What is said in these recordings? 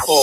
โอ้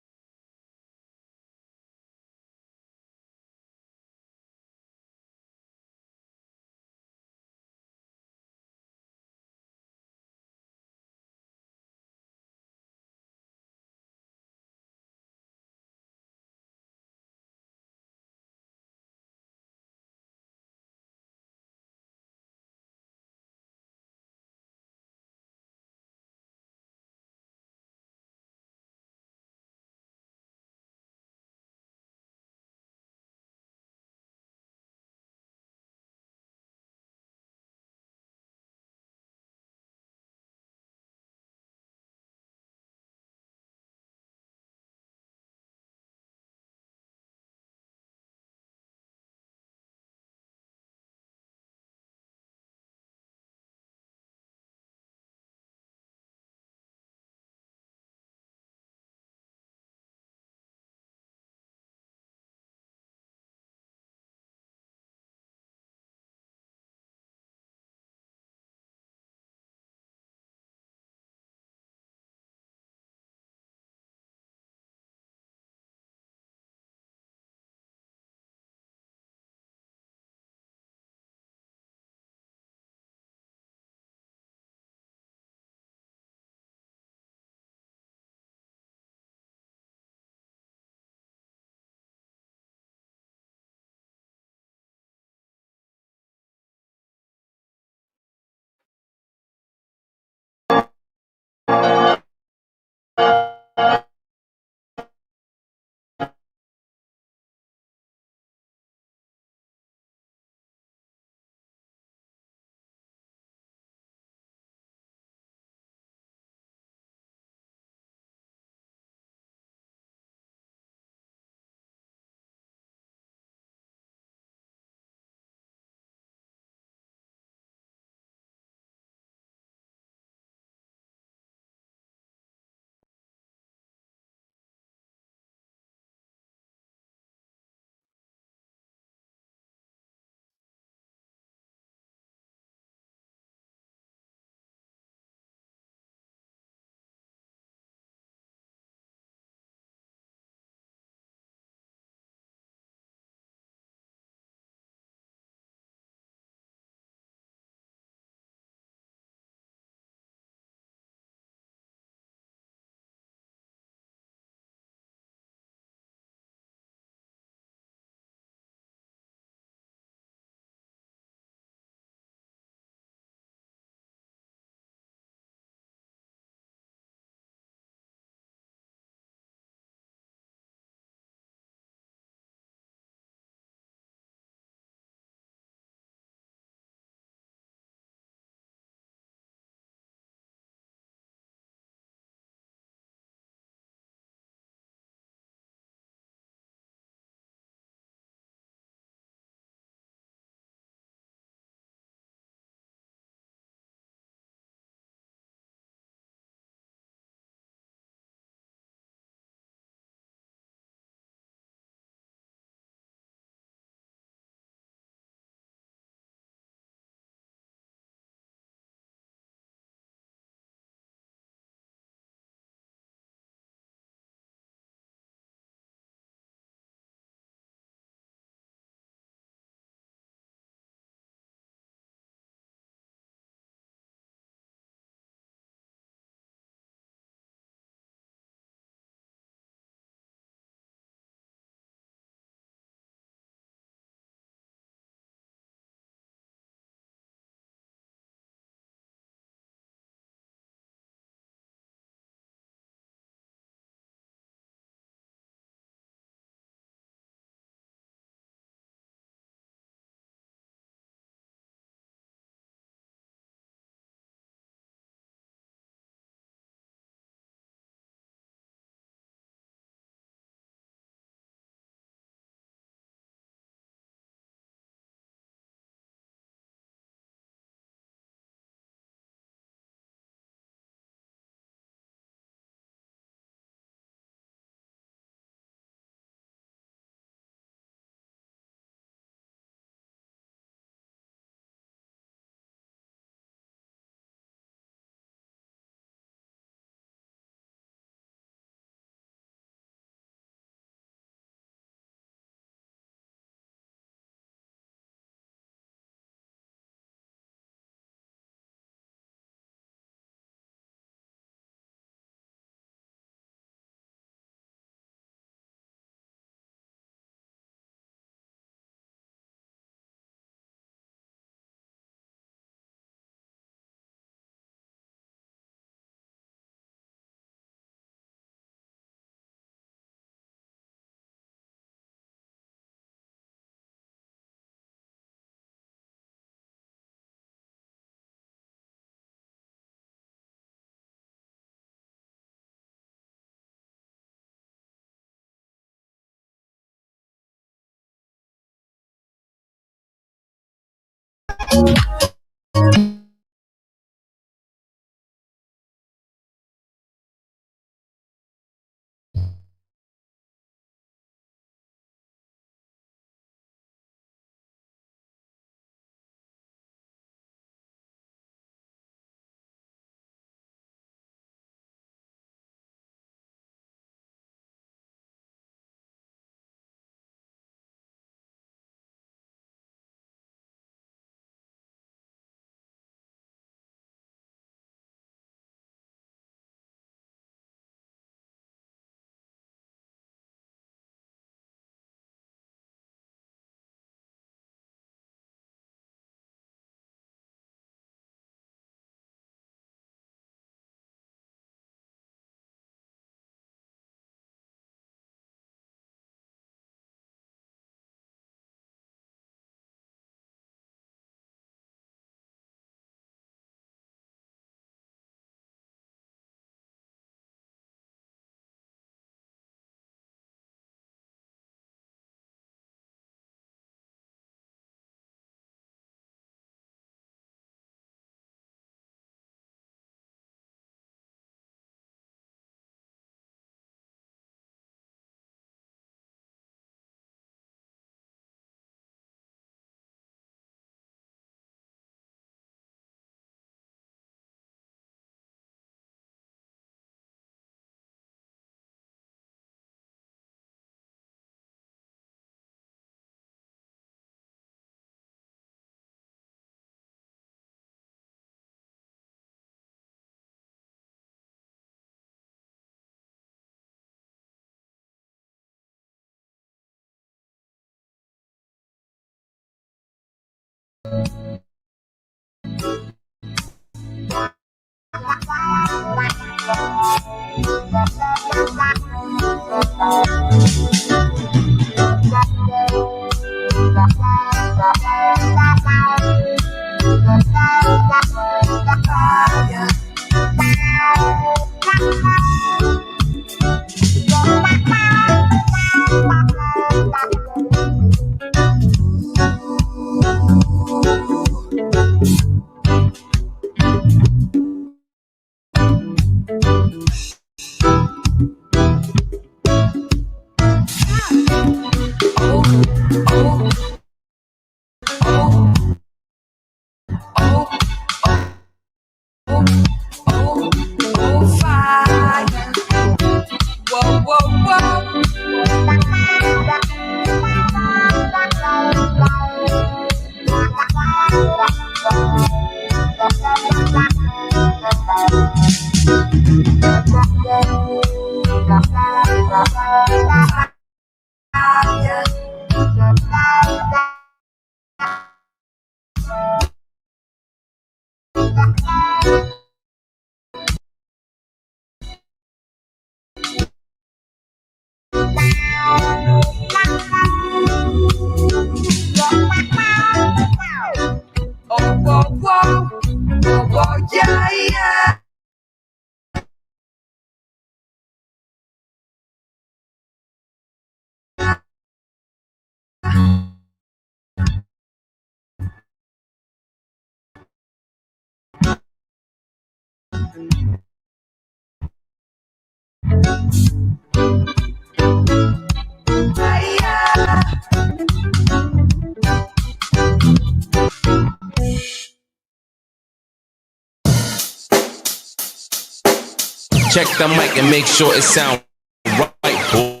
Check the mic and make sure it sound right, boy.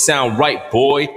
sound right, boy.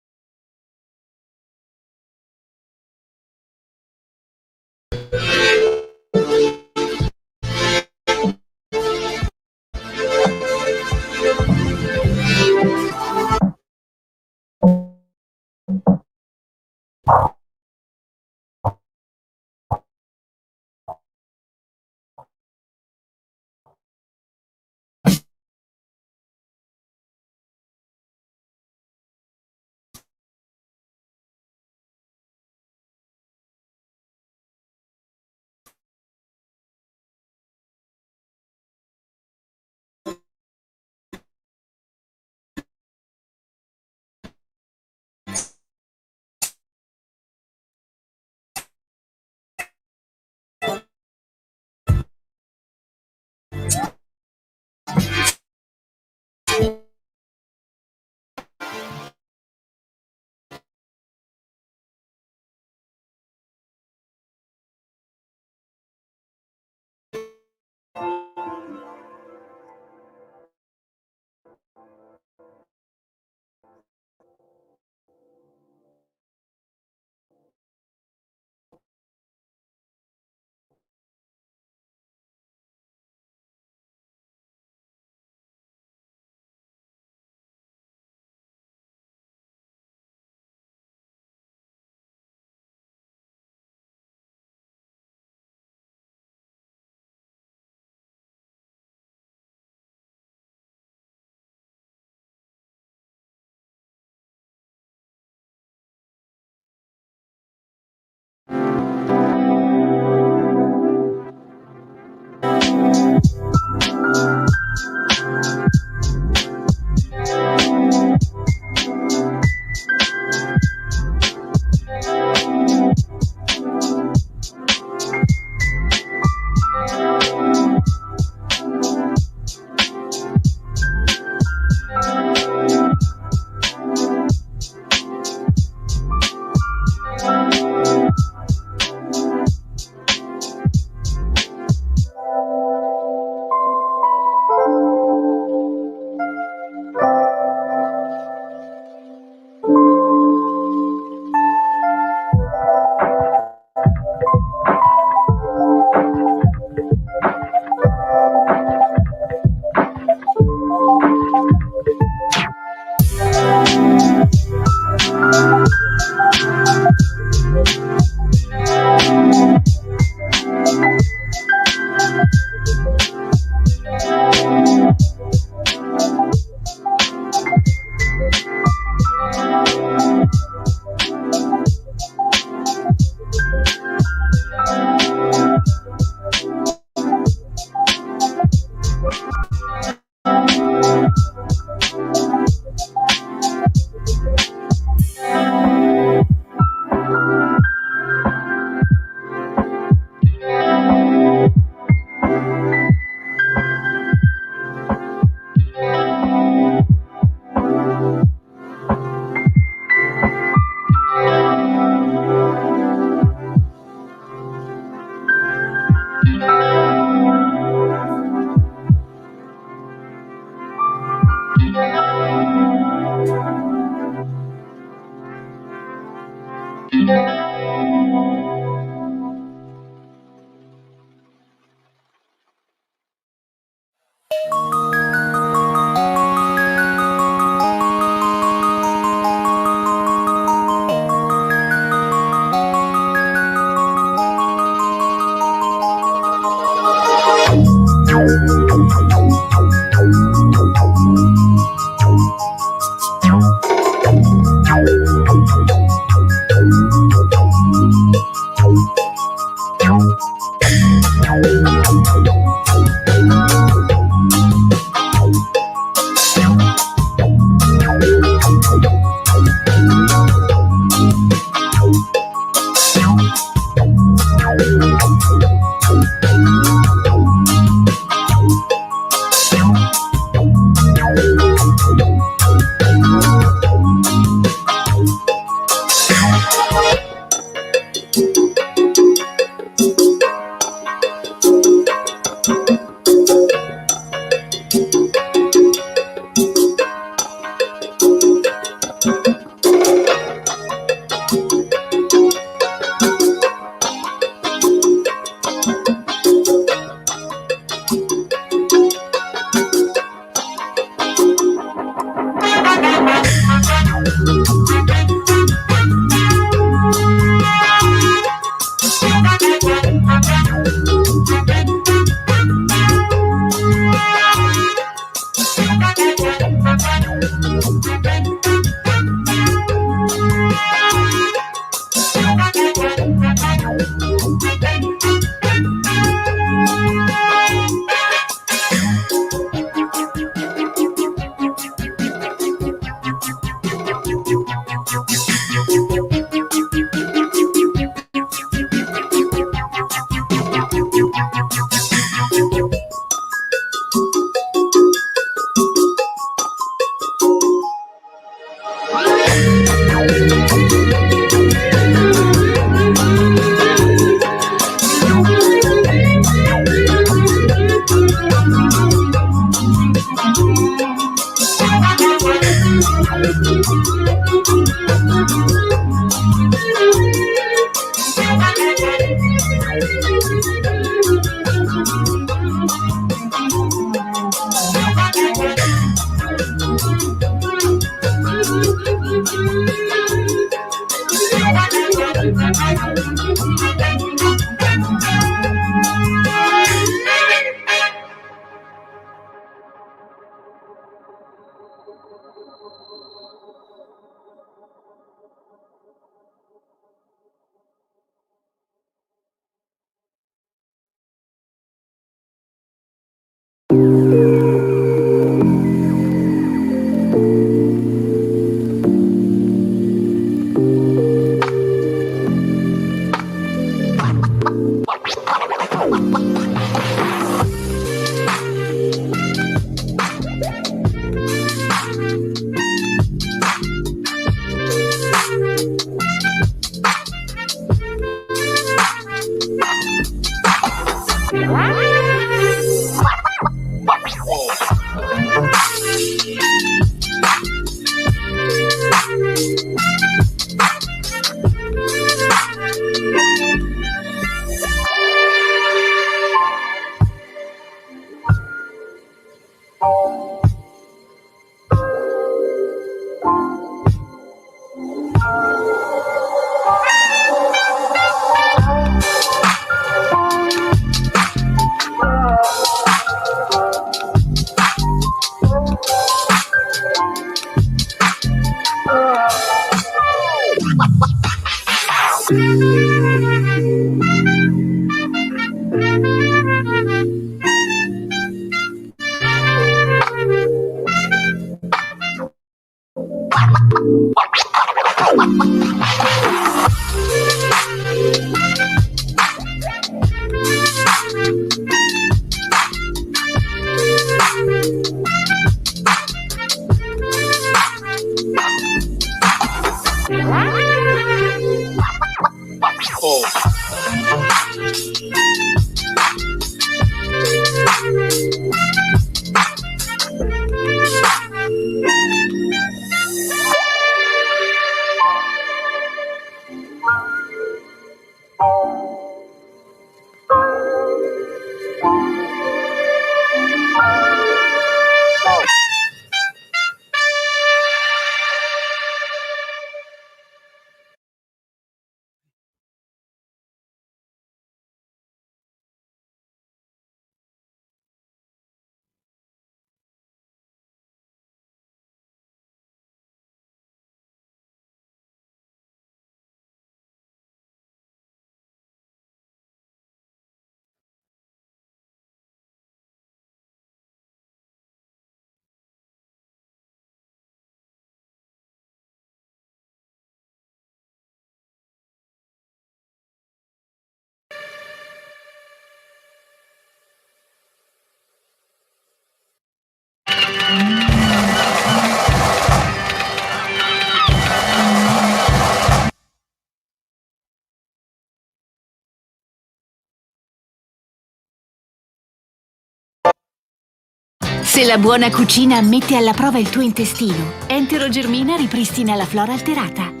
Se la buona cucina mette alla prova il tuo intestino, Enterogermina ripristina la flora alterata.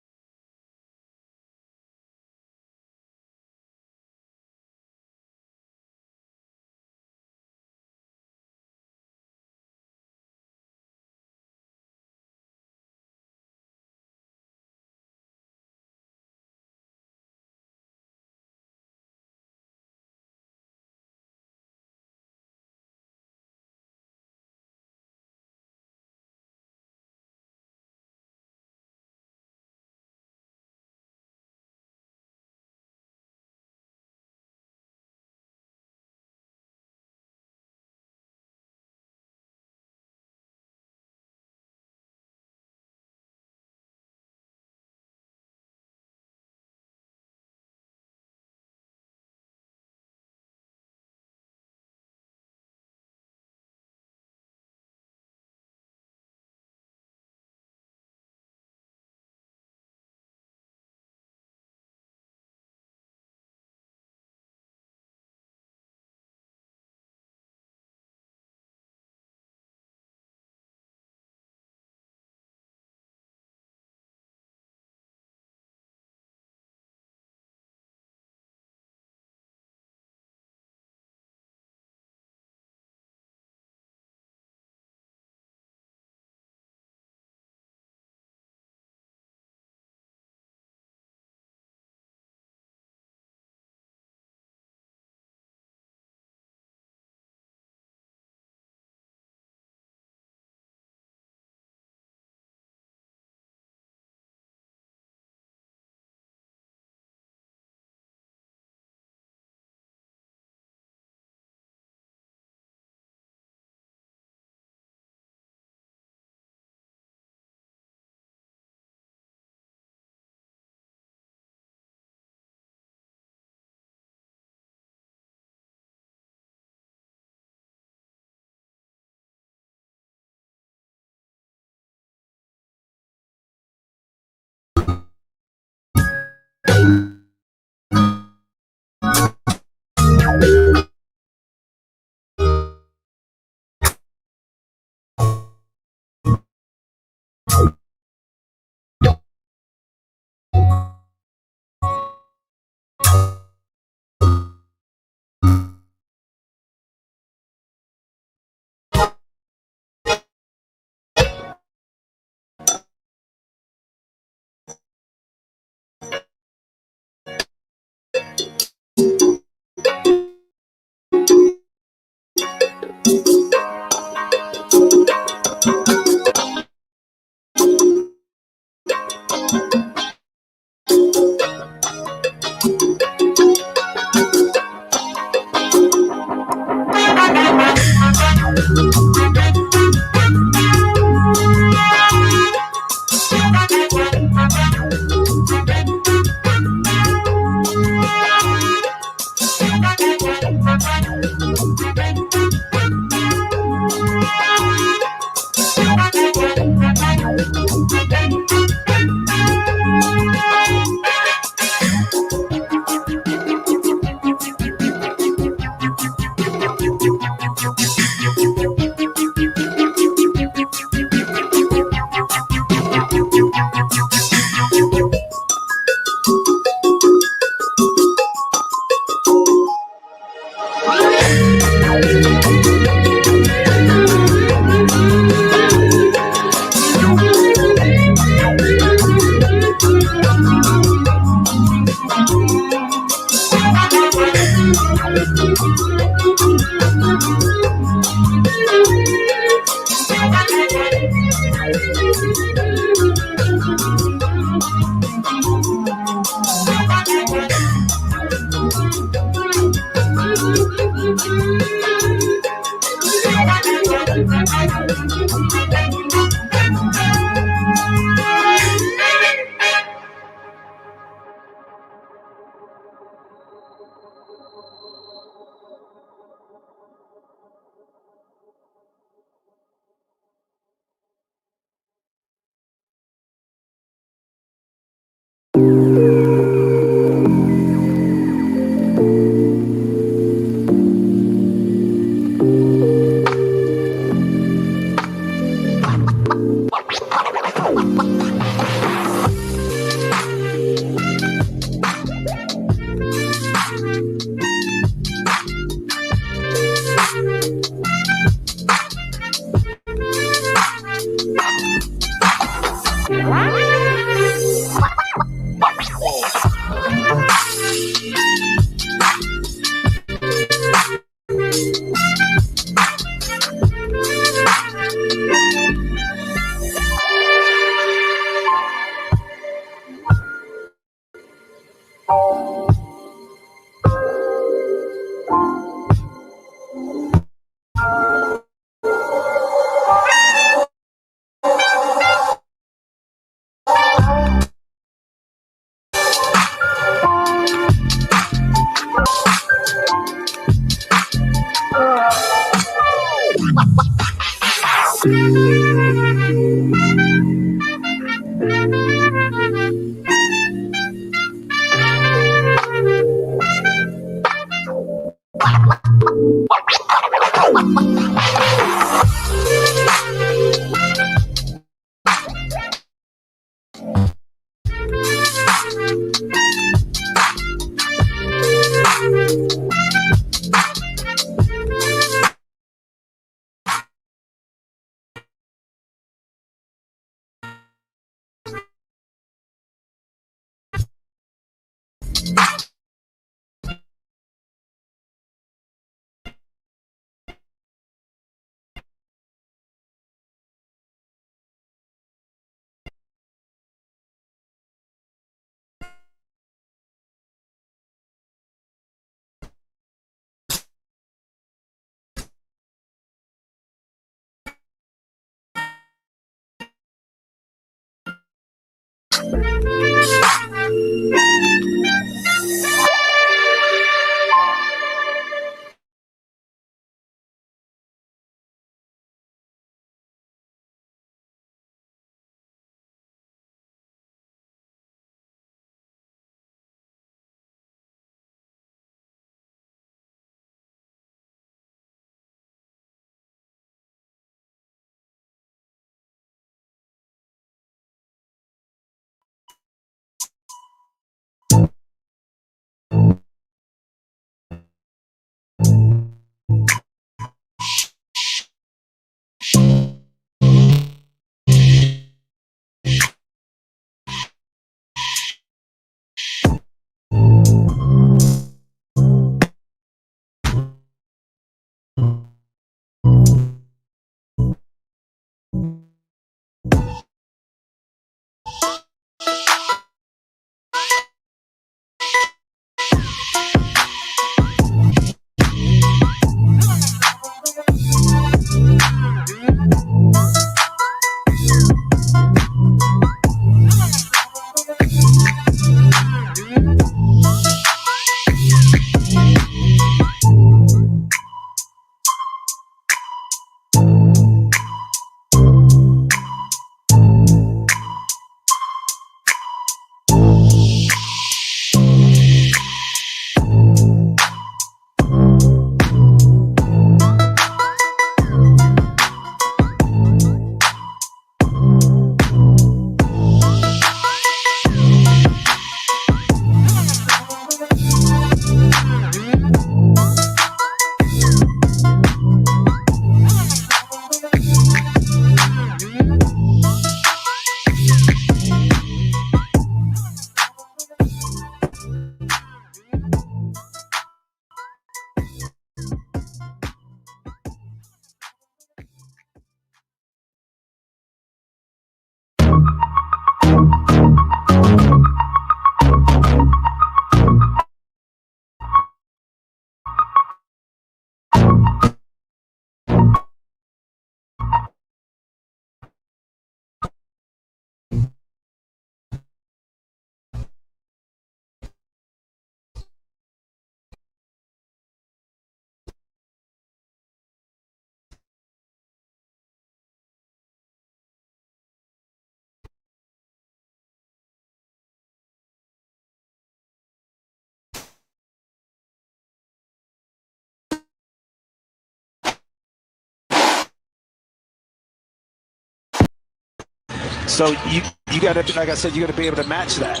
So you got to, like I said, you got to be able to match that.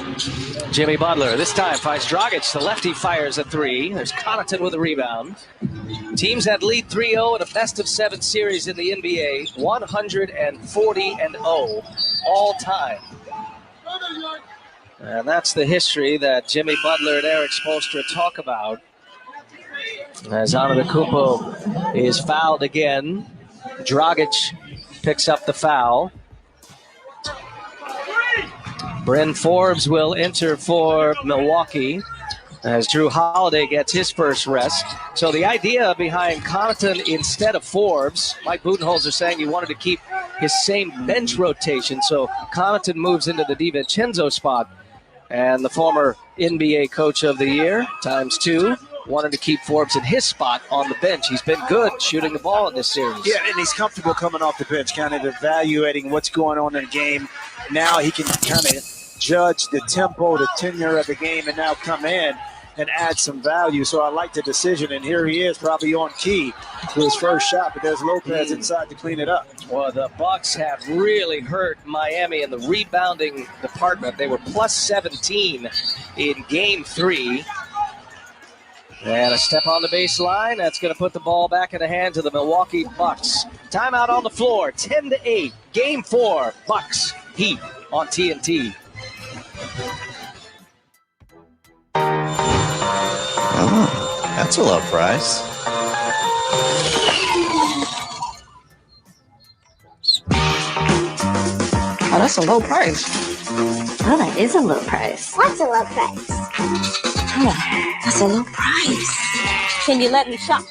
Jimmy Butler this time finds Dragic. The lefty fires a three. There's Connaughton with a rebound. Teams that lead 3-0 in a best-of-7 series in the NBA, 140-0 all time. And that's the history that Jimmy Butler and Eric Spoelstra talk about. As Antetokounmpo is fouled again. Dragic picks up the foul. Bryn Forbes will enter for Milwaukee as Drew Holiday gets his first rest. So the idea behind Connaughton instead of Forbes, Mike Budenholzer saying he wanted to keep his same bench rotation. So Connaughton moves into the DiVincenzo spot. And the former NBA Coach of the Year, ×2, wanted to keep Forbes in his spot on the bench. He's been good shooting the ball in this series. Yeah, and he's comfortable coming off the bench, kind of evaluating what's going on in the game. Now he can kind of judge the tempo, the tenure of the game, and now come in and add some value. So I like the decision, and here he is probably on key to his first shot, but there's Lopez inside to clean it up. Well, the Bucks have really hurt Miami in the rebounding department. They were plus 17 in Game 3. And a step on the baseline. That's going to put the ball back in the hands of the Milwaukee Bucks. Timeout on the floor, 10-8. Game 4, Bucks Heat on TNT. Oh, that's a low price. Oh, that's a low price. Oh, that is a low price. What's a low price? Oh, that's a low price. Can you let me shop?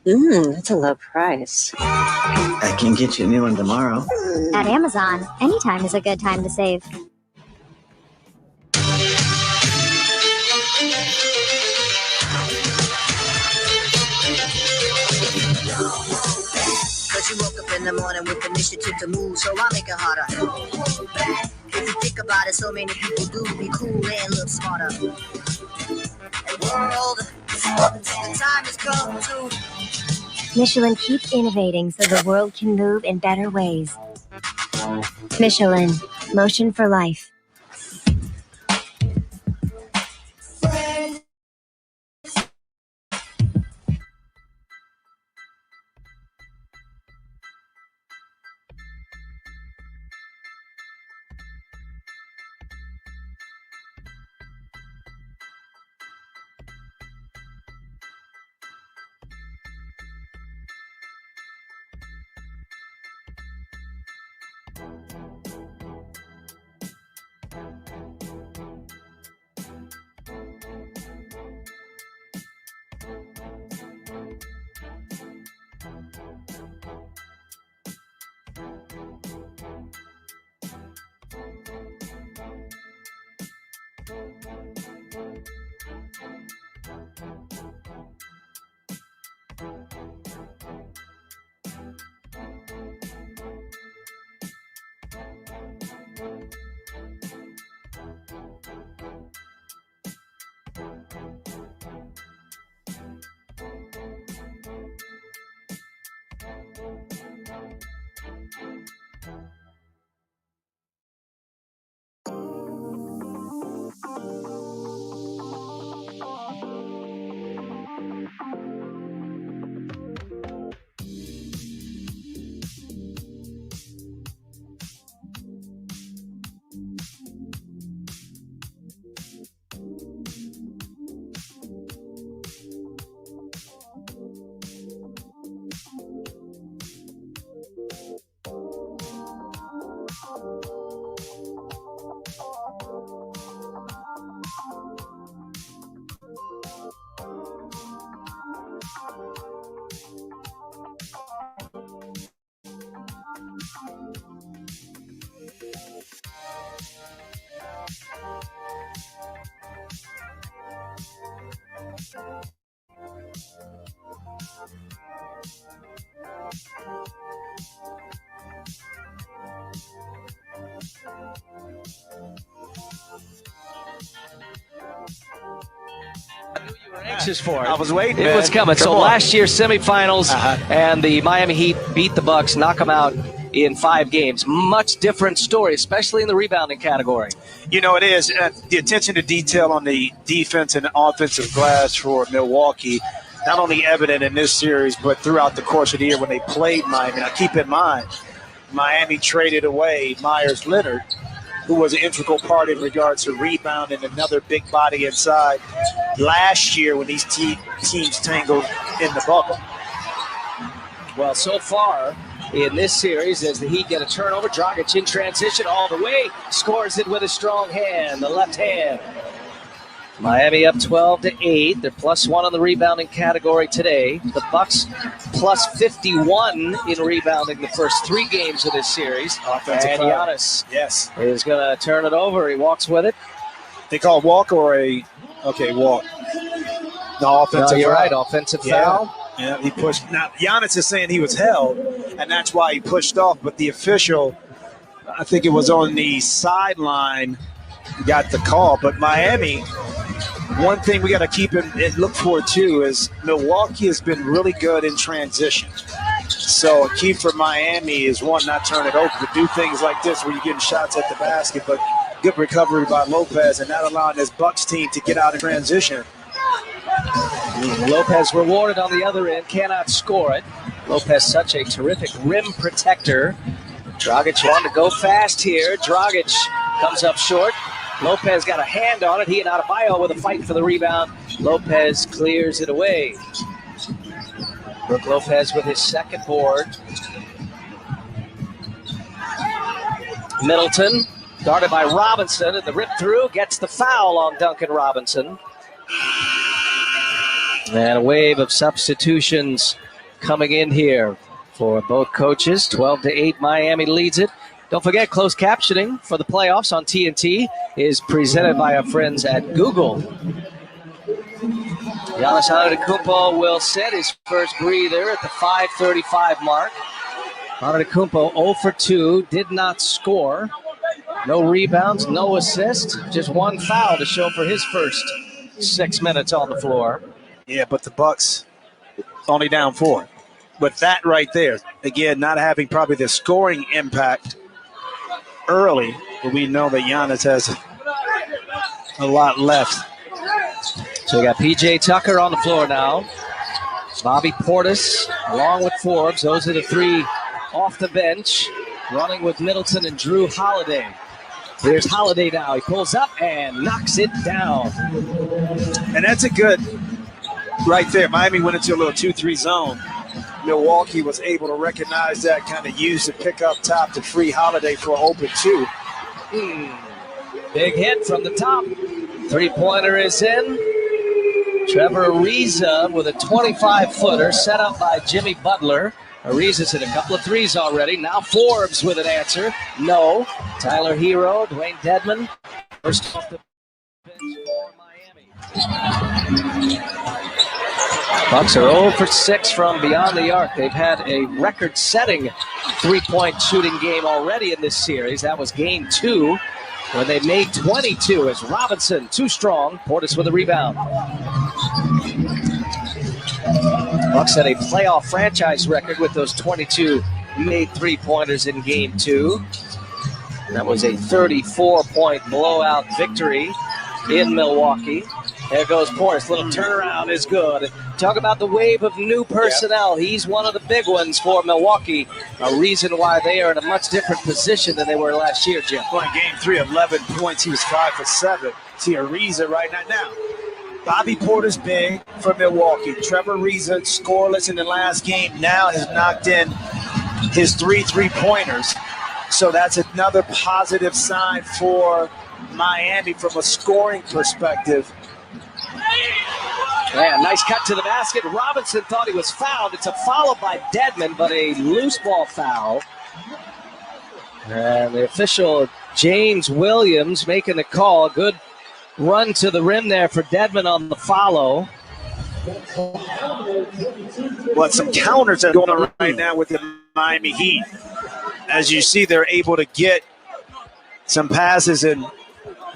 That's a low price. I can get you a new one tomorrow. At Amazon, anytime is a good time to save. Cause you woke up in the morning with initiative to move, so I make it harder. If you think about it, so many people do be cool and look smarter. World, the time has come to Michelin keeps innovating so the world can move in better ways. Michelin, motion for life. braces for it. I was waiting, It man. was coming. So Come on. last year's semifinals, and the Miami Heat beat the Bucks, knock them out in 5 games. Much different story, especially in the rebounding category. You know, it is. The attention to detail on the defense and offensive glass for Milwaukee, not only evident in this series, but throughout the course of the year when they played Miami. Now, keep in mind, Miami traded away Myers Leonard, who was an integral part in regards to rebound and another big body inside last year when these teams tangled in the bubble. Well, so far in this series, as the Heat get a turnover, Dragic in transition all the way, scores it with a strong hand, the left hand. Miami up 12-8. They're +1 on the rebounding category today. The Bucks plus 51 in rebounding the first 3 games of this series. Offensive and foul. Giannis Yes. is going to turn it over. He walks with it. They call walk or walk. No, offensive No, you're foul. right, offensive foul. Yeah, he pushed. Now, Giannis is saying he was held, and that's why he pushed off. But the official, I think it was on the sideline, got the call. But Miami, one thing we got to keep and look for, too, is Milwaukee has been really good in transition. So a key for Miami is, one, not turn it over, but do things like this where you're getting shots at the basket, but good recovery by Lopez and not allowing this Bucks team to get out of transition. Lopez rewarded on the other end, cannot score it. Lopez, such a terrific rim protector. Dragic wanted to go fast here. Dragic comes up short. Lopez got a hand on it. He and Adebayo with a fight for the rebound. Lopez clears it away. Brook Lopez with his second board. Middleton, guarded by Robinson, and the rip through gets the foul on Duncan Robinson. And a wave of substitutions coming in here for both coaches. 12-8, Miami leads it. Don't forget, closed captioning for the playoffs on TNT is presented by our friends at Google. Giannis Antetokounmpo will set his first breather at the 5:35 mark. Antetokounmpo 0 for 2, did not score. No rebounds, no assists, just 1 foul to show for his first 6 minutes on the floor. Yeah, but the Bucks only down 4. But that right there, again, not having probably the scoring impact early, but we know that Giannis has a lot left. So we got P.J. Tucker on the floor now. Bobby Portis along with Forbes. Those are the 3 off the bench, running with Middleton and Drew Holiday. Here's Holiday now. He pulls up and knocks it down. And that's a good right there. Miami went into a little 2-3 zone. Milwaukee was able to recognize that, kind of use the pick up top to free Holiday for an open 2. Big hit from the top. 3-pointer is in. Trevor Ariza with a 25-footer set up by Jimmy Butler. Ariza's hit a couple of threes already. Now Forbes with an answer. No. Tyler Hero, Dwayne Dedmon. First off the bench for Miami. Bucks are 0 for 6 from beyond the arc. They've had a record-setting 3-point shooting game already in this series. That was game 2 when they made 22 as Robinson, too strong. Portis with a rebound. Bucks had a playoff franchise record with those 22 made 3-pointers in game 2. That was a 34-point blowout victory in Milwaukee. There goes Portis. Little turnaround is good. Talk about the wave of new personnel. He's one of the big ones for Milwaukee. A reason why they are in a much different position than they were last year, Jim. Well, in game 3, 11 points. He was 5 for 7. See Ariza right now. Bobby Portis big for Milwaukee. Trevor Ariza scoreless in the last game. Now has knocked in his 3 3-pointers. So that's another positive sign for Miami from a scoring perspective. Yeah, nice cut to the basket. Robinson thought he was fouled. It's a foul by Dedmon, but a loose ball foul. And the official, James Williams, making the call. Good run to the rim there for Dedmon on the follow. But some counters are going on right now with the Miami Heat. As you see, they're able to get some passes and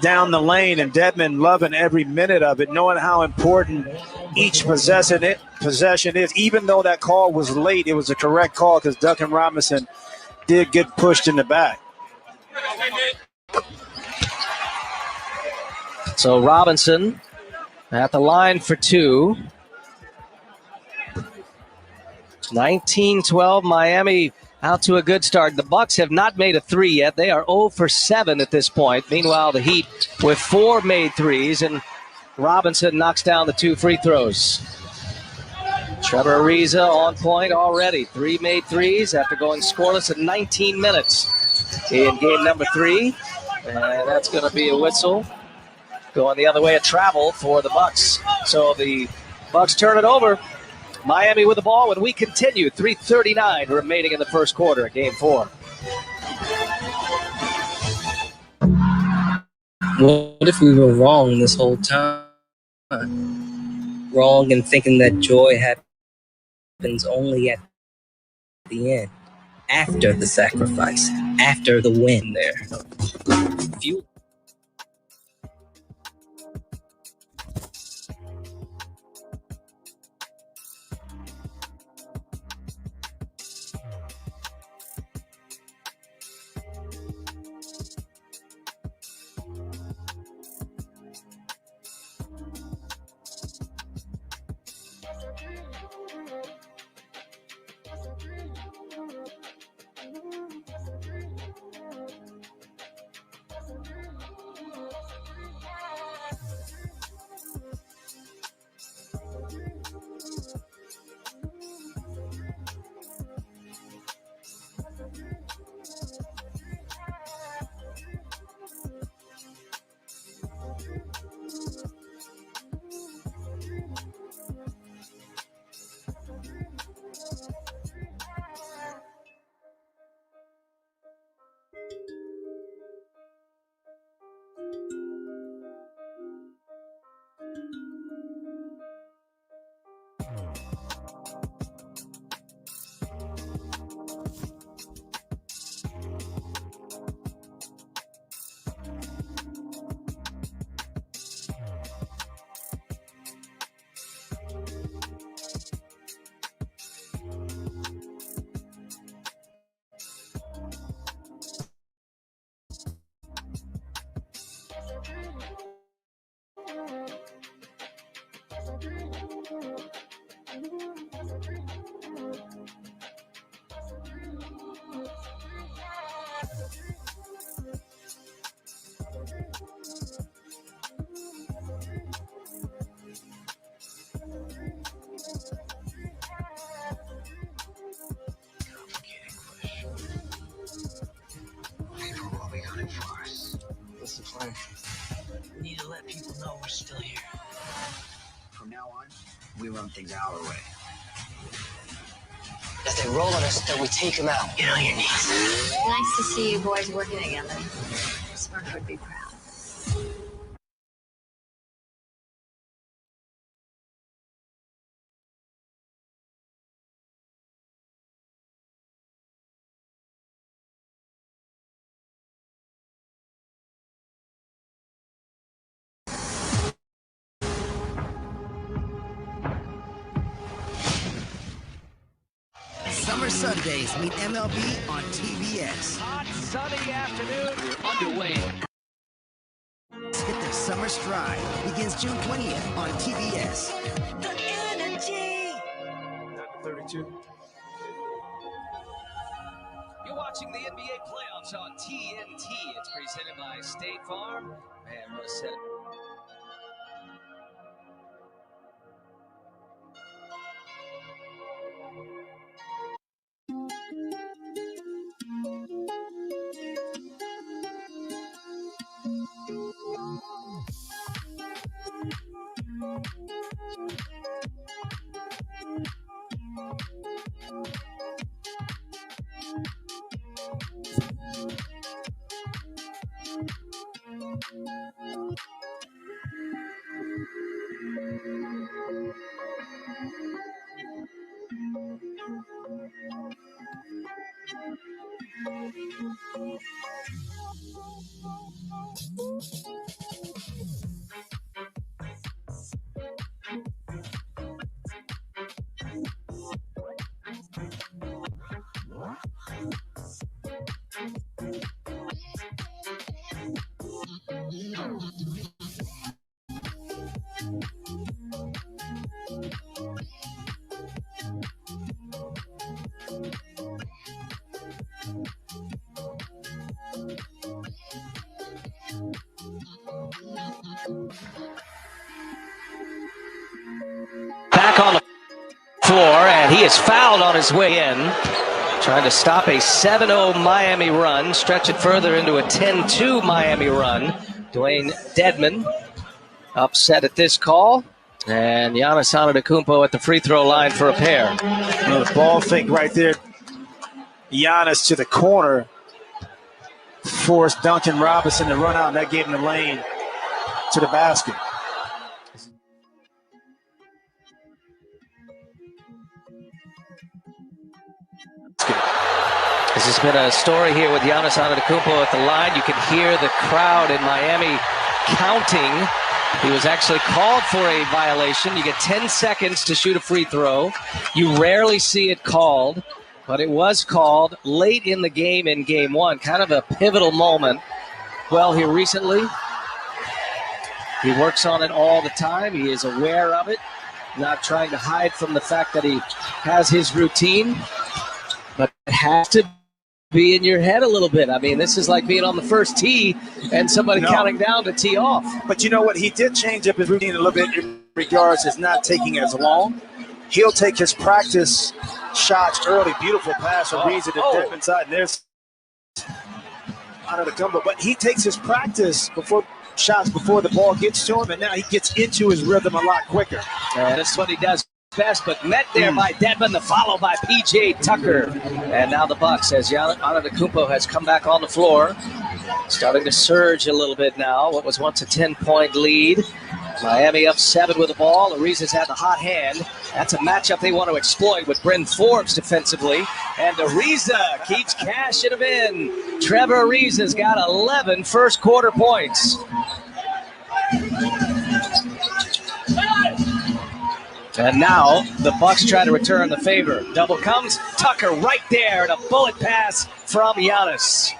down the lane, and Dedmon loving every minute of it, knowing how important each possession is. Even though that call was late, it was a correct call because Duncan Robinson did get pushed in the back. So Robinson at the line for two. 19-12, Miami out to a good start. The Bucks have not made a three yet. They are 0 for 7 at this point. Meanwhile, the Heat with 4 made threes, and Robinson knocks down the 2 free throws. Trevor Ariza on point already. 3 made threes after going scoreless in 19 minutes in game number 3. And that's going to be a whistle. Going the other way, a travel for the Bucks. So the Bucks turn it over. Miami with the ball when we continue. 3:39 remaining in the first quarter of game 4. What if we were wrong this whole time? Wrong in thinking that joy happens only at the end, after the sacrifice, after the win there. Fuel. What's the plan? We need to let people know we're still here. From now on, we run things our way. If they roll on us, then we take them out. Get on your knees. Nice to see you boys working together. Smurf would be proud. Summer Sundays meet MLB on TBS. Hot, sunny afternoon. We're underway. Hit their summer stride. Begins June 20th on TBS. The energy. 32. You're watching the NBA playoffs on TNT. It's presented by State Farm and was set. Back on the floor, and he is fouled on his way in. Trying to stop a 7-0 Miami run, stretch it further into a 10-2 Miami run. Dwayne Dedmon upset at this call. And Giannis Antetokounmpo at the free throw line for a pair. The ball fake right there. Giannis to the corner. Forced Duncan Robinson to run out, and that gave him the lane to the basket. This has been a story here with Giannis Antetokounmpo at the line. You can hear the crowd in Miami counting. He was actually called for a violation. You get 10 seconds to shoot a free throw. You rarely see it called, but it was called late in the game in game one. Kind of a pivotal moment. Well, here recently, he works on it all the time. He is aware of it, not trying to hide from the fact that he has his routine, but it has to be in your head a little bit. I mean, this is like being on the first tee and somebody counting down to tee off. But you know what? He did change up his routine a little bit in regards to not taking as long. He'll take his practice shots early. Beautiful pass from Reeves at the dip inside. And there's Antetokounmpo. But he takes his practice shots before the ball gets to him, and now he gets into his rhythm a lot quicker. And that's what he does best, but met there by Dedmon, the follow by P.J. Tucker. And now the Bucks, as Antetokounmpo has come back on the floor, starting to surge a little bit now. What was once a 10-point lead. Miami up 7 with the ball. Ariza's had the hot hand. That's a matchup they want to exploit with Bryn Forbes defensively. And Ariza keeps cashing them in. Trevor Ariza's got 11 first quarter points. And now the Bucks try to return the favor. Double comes, Tucker right there, and a bullet pass from Giannis.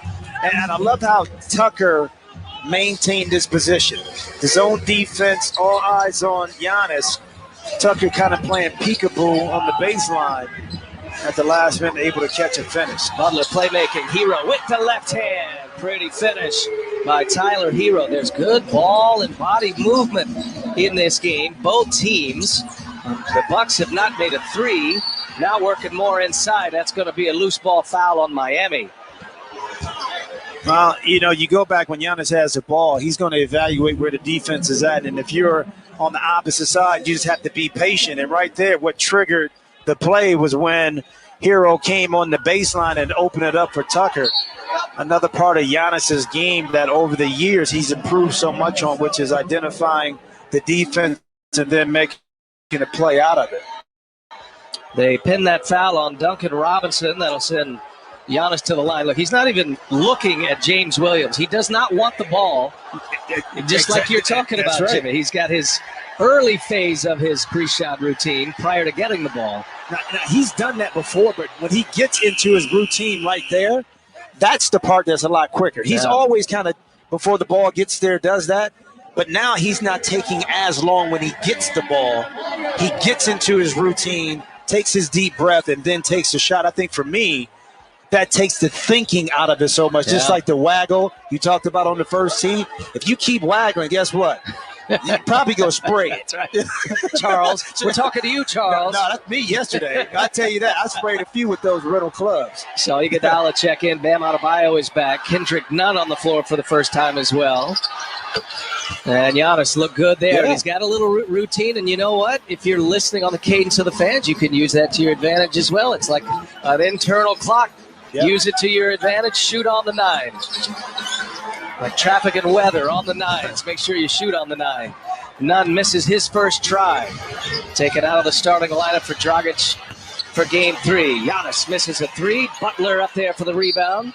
And I love how Tucker maintained his position. His own defense, all eyes on Giannis. Tucker kind of playing peekaboo on the baseline at the last minute, able to catch a finish. Butler playmaking, Hero with the left hand. Pretty finish by Tyler Hero. There's good ball and body movement in this game. Both teams. The Bucks have not made a three. Now working more inside. That's going to be a loose ball foul on Miami. Well, you know, you go back when Giannis has the ball, he's going to evaluate where the defense is at. And if you're on the opposite side, you just have to be patient. And right there, what triggered the play was when Hero came on the baseline and opened it up for Tucker. Another part of Giannis's game that over the years he's improved so much on, which is identifying the defense and then making a play out of it. They pin that foul on Duncan Robinson. That'll send Giannis to the line. Look, he's not even looking at James Williams. He does not want the ball, just like you're talking about, right, Jimmy. He's got his early phase of his pre-shot routine prior to getting the ball. Now, he's done that before, but when he gets into his routine right there, that's the part that's a lot quicker. He's always kind of, before the ball gets there, does that. But now he's not taking as long when he gets the ball. He gets into his routine, takes his deep breath, and then takes a shot. I think for me, that takes the thinking out of it so much. Just like the waggle you talked about on the first tee. If you keep waggling, guess what? You probably go spray it. That's right. Charles, we're talking to you, Charles. No, that's me yesterday. I tell you that. I sprayed a few with those Riddle clubs. So Iguodala check in. Bam Adebayo is back. Kendrick Nunn on the floor for the first time as well. And Giannis looked good there. He's got a little routine, and you know what? If you're listening on the Cadence of the Fans, you can use that to your advantage as well. It's like an internal clock. Use it to your advantage. Shoot on the 9. Like traffic and weather on the 9s. Make sure you shoot on the 9. Nunn misses his first try. Taken out of the starting lineup for Dragic. for game 3. Giannis misses a 3. Butler up there for the rebound.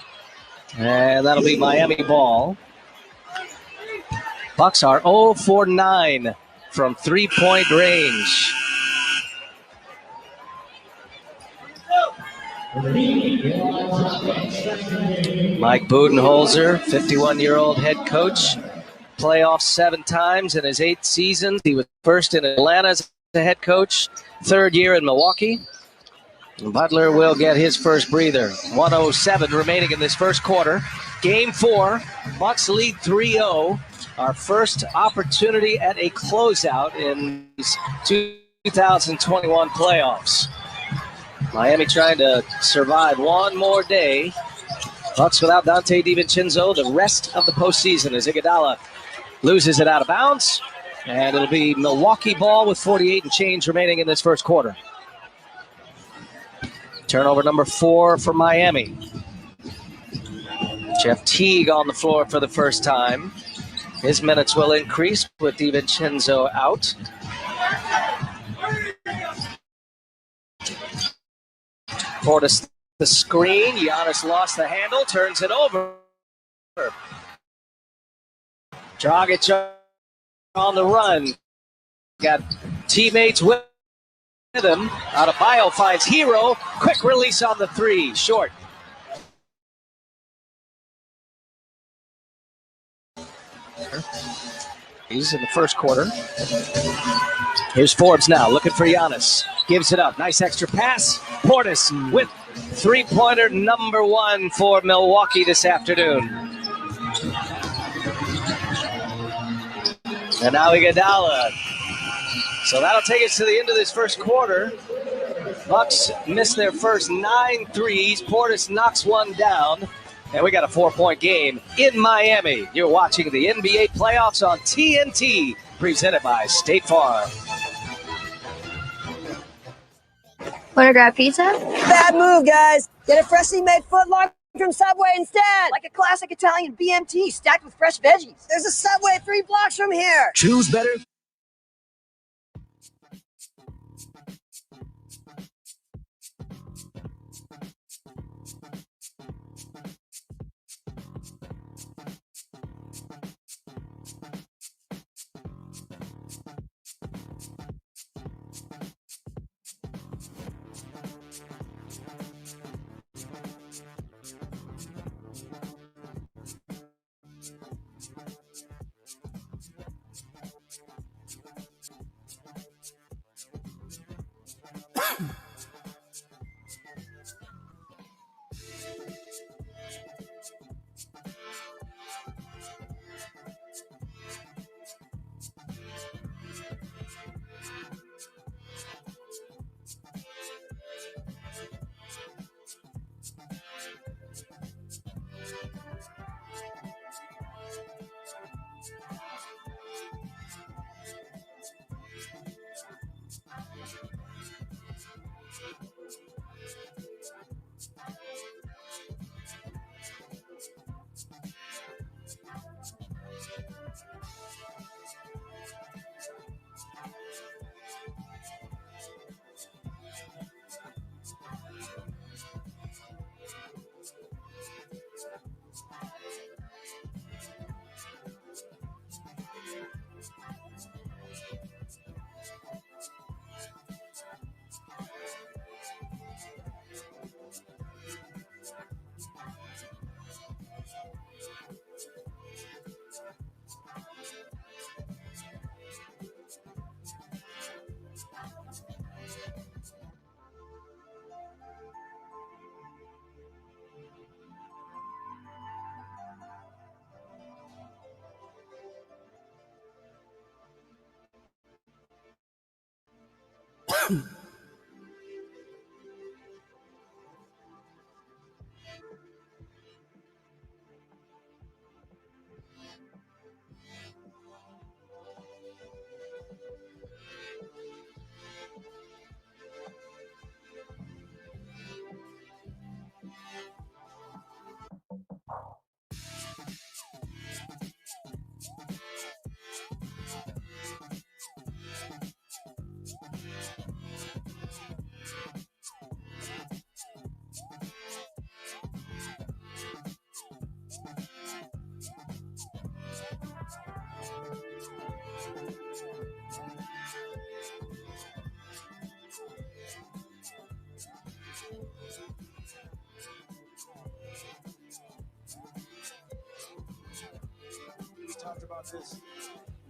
And that'll be Miami ball. Bucks are 0 for 9 from 3-point range. Mike Budenholzer, 51-year-old head coach, playoffs 7 times in his 8 seasons. He was first in Atlanta as a head coach, 3rd year in Milwaukee. Butler will get his first breather. 1:07 remaining in this first quarter. Game 4, Bucks lead 3-0. Our first opportunity at a closeout in these 2021 playoffs. Miami trying to survive one more day. Bucks without Dante DiVincenzo the rest of the postseason as Iguodala loses it out of bounds. And it'll be Milwaukee ball with 48 and change remaining in this first quarter. Turnover number 4 for Miami. Jeff Teague on the floor for the first time. His minutes will increase with DiVincenzo out. Portis the screen. Giannis lost the handle, turns it over. Dragic on the run. Got teammates with him. Adebayo finds Hero. Quick release on the 3. Short. He's in the first quarter. Here's Forbes now looking for Giannis. Gives it up. Nice extra pass. Portis with 3-pointer number 1 for Milwaukee this afternoon. And now Iguodala. So that'll take us to the end of this first quarter. Bucks missed their first 9 threes. Portis knocks one down. And we got a 4-point game in Miami. You're watching the NBA playoffs on TNT, presented by State Farm. Want to grab pizza? Bad move, guys. Get a freshly made footlong from Subway instead. Like a classic Italian BMT stacked with fresh veggies. There's a Subway 3 blocks from here. Choose better. about this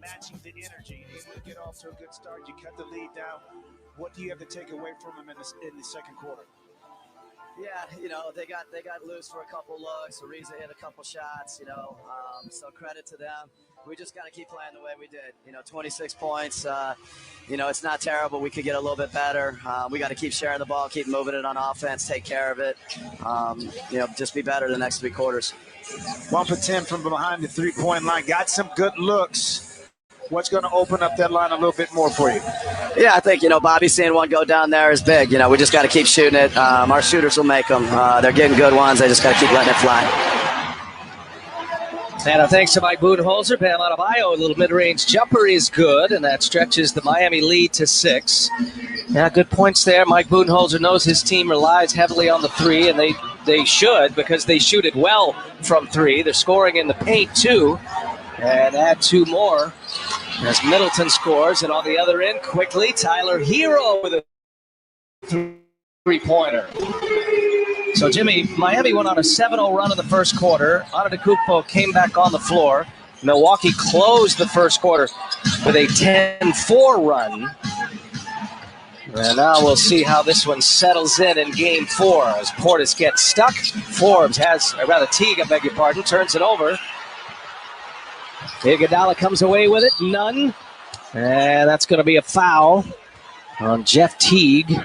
matching the energy. Able to get off to a good start. You cut the lead down. What do you have to take away from him in the second quarter? Yeah, they got loose for a couple looks. Ariza hit a couple shots, so credit to them. We just got to keep playing the way we did. 26 points, it's not terrible. We could get a little bit better. We got to keep sharing the ball, keep moving it on offense, take care of it. Just be better the next 3 quarters. 1 for 10 from behind the three-point line. Got some good looks. What's going to open up that line a little bit more for you? Yeah, I think, Bobby seeing one go down there is big. We just got to keep shooting it. Our shooters will make them. They're getting good ones. They just got to keep letting it fly. And thanks to Mike Budenholzer, Bam Adebayo, a little mid-range jumper is good, and that stretches the Miami lead to 6. Yeah, good points there. Mike Budenholzer knows his team relies heavily on the 3, and they should because they shoot it well from 3. They're scoring in the paint, too, and add 2 more. As Middleton scores, and on the other end, quickly, Tyler Hero with a 3-pointer. So, Jimmy, Miami went on a 7-0 run in the first quarter. Antetokounmpo came back on the floor. Milwaukee closed the first quarter with a 10-4 run. And now we'll see how this one settles in Game 4 as Portis gets stuck. Teague, turns it over. Iguodala comes away with it. None. And that's going to be a foul on Jeff Teague.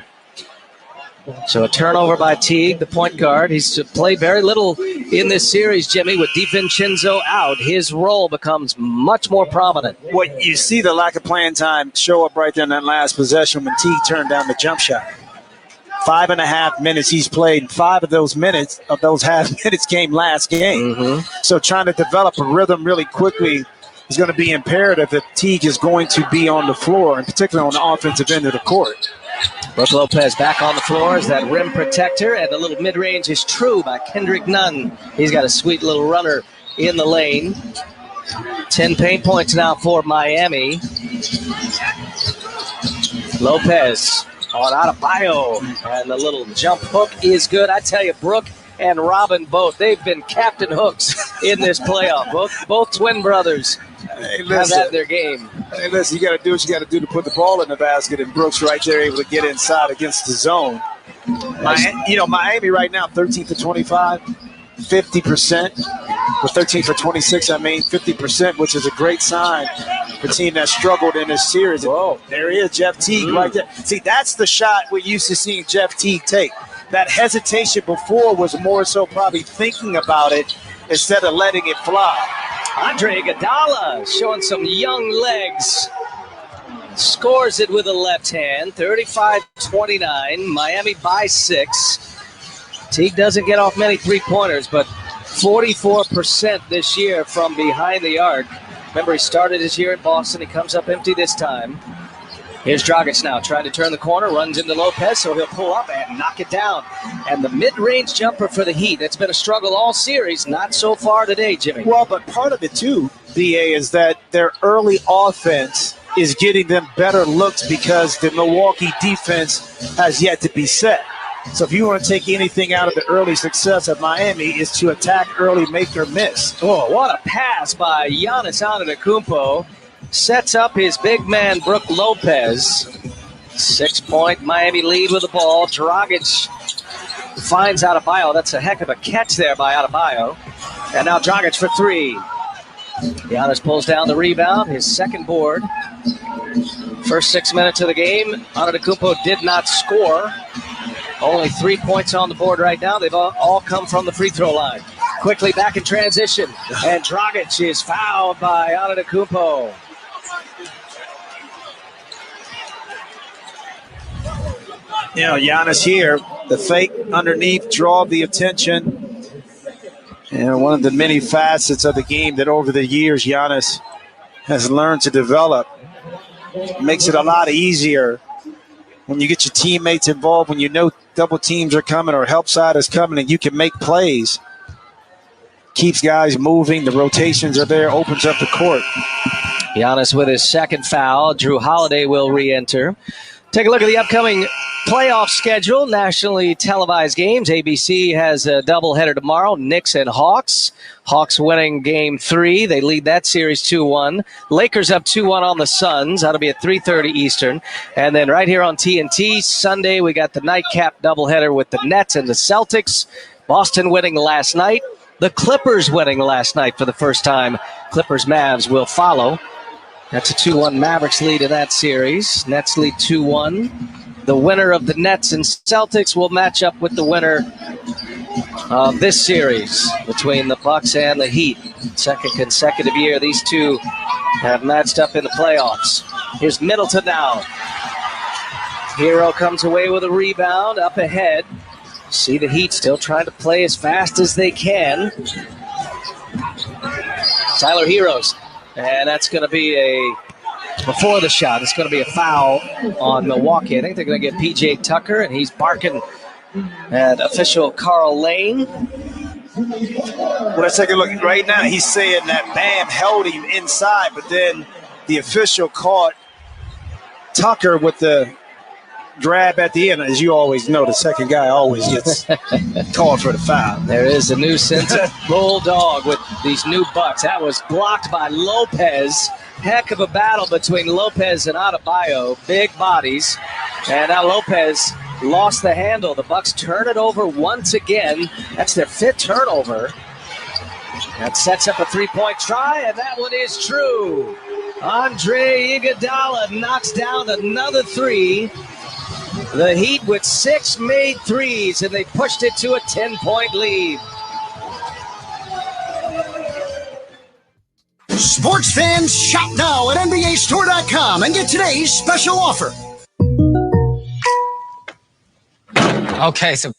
So a turnover by Teague, the point guard. He's played very little in this series, Jimmy, with DiVincenzo out. His role becomes much more prominent. What you see the lack of playing time show up right there in that last possession when Teague turned down the jump shot. 5.5 minutes he's played. 5 of those half minutes came last game. Mm-hmm. So trying to develop a rhythm really quickly is going to be imperative if Teague is going to be on the floor, and particularly on the offensive end of the court. Brook Lopez back on the floor as that rim protector, and the little mid-range is true by Kendrick Nunn. He's got a sweet little runner in the lane. 10 paint points now for Miami. Lopez on Adebayo, and the little jump hook is good. I tell you, Brook and Robin both, they've been captain hooks in this playoff. Both twin brothers have had their game. Hey, listen, you got to do what you got to do to put the ball in the basket, and Brooks right there able to get inside against the zone. Miami right now, 13 for 25, 50%. Or 13 for 26, 50%, which is a great sign for a team that struggled in this series. Whoa, there he is, Jeff Teague right there. See, that's the shot we're used to seeing Jeff Teague take. That hesitation before was more so probably thinking about it instead of letting it fly. Andre Iguodala showing some young legs. Scores it with a left hand, 35-29. Miami by 6. Teague doesn't get off many three-pointers, but 44% this year from behind the arc. Remember, he started his year in Boston. He comes up empty this time. Here's Dragic now trying to turn the corner, runs into Lopez, so he'll pull up and knock it down. And the mid-range jumper for the Heat, that's been a struggle all series, not so far today, Jimmy. Well, but part of it too, BA, is that their early offense is getting them better looks because the Milwaukee defense has yet to be set. So if you want to take anything out of the early success of Miami, is to attack early, make or miss. Oh, what a pass by Giannis Antetokounmpo. Sets up his big man, Brook Lopez. 6-point Miami lead with the ball. Dragic finds Adebayo. That's a heck of a catch there by Adebayo. And now Dragic for 3. Giannis pulls down the rebound, his second board. First 6 minutes of the game, Antetokounmpo did not score. Only 3 points on the board right now. They've all come from the free throw line. Quickly back in transition, and Dragic is fouled by Antetokounmpo. Giannis here, the fake underneath, draw the attention. And one of the many facets of the game that over the years Giannis has learned to develop. Makes it a lot easier when you get your teammates involved, when you know double teams are coming or help side is coming and you can make plays. Keeps guys moving, the rotations are there, opens up the court. Giannis with his second foul. Drew Holiday will re-enter. Take a look at the upcoming Playoff schedule, nationally televised games. ABC has a doubleheader tomorrow, Knicks and Hawks. Hawks winning game 3. They lead that series 2-1. Lakers up 2-1 on the Suns. That'll be at 3:30 Eastern. And then right here on TNT, Sunday, we got the nightcap doubleheader with the Nets and the Celtics. Boston winning last night. The Clippers winning last night for the first time. Clippers-Mavs will follow. That's a 2-1 Mavericks lead in that series. Nets lead 2-1. The winner of the Nets and Celtics will match up with the winner of this series between the Bucks and the Heat. Second consecutive year these two have matched up in the playoffs. Here's Middleton now. Hero comes away with a rebound up ahead. See the Heat still trying to play as fast as they can. Tyler Heroes. And that's going to be before the shot, it's going to be a foul on Milwaukee. I think they're going to get P.J. Tucker, and he's barking at official Carl Lane. Well, let's take a look. Right now, he's saying that Bam held him inside, but then the official caught Tucker with the grab at the end. As you always know, the second guy always gets called for the foul. There is a new sense of bulldog with these new Bucks. That was blocked by Lopez. Heck of a battle between Lopez and Adebayo. Big bodies. And now Lopez lost the handle. The Bucks turn it over once again. That's their 5th turnover. That sets up a 3-point try, and that one is true. Andre Iguodala knocks down another 3. The Heat with 6 made threes, and they pushed it to a 10-point lead. Sports fans, shop now at NBAStore.com and get today's special offer. Okay, so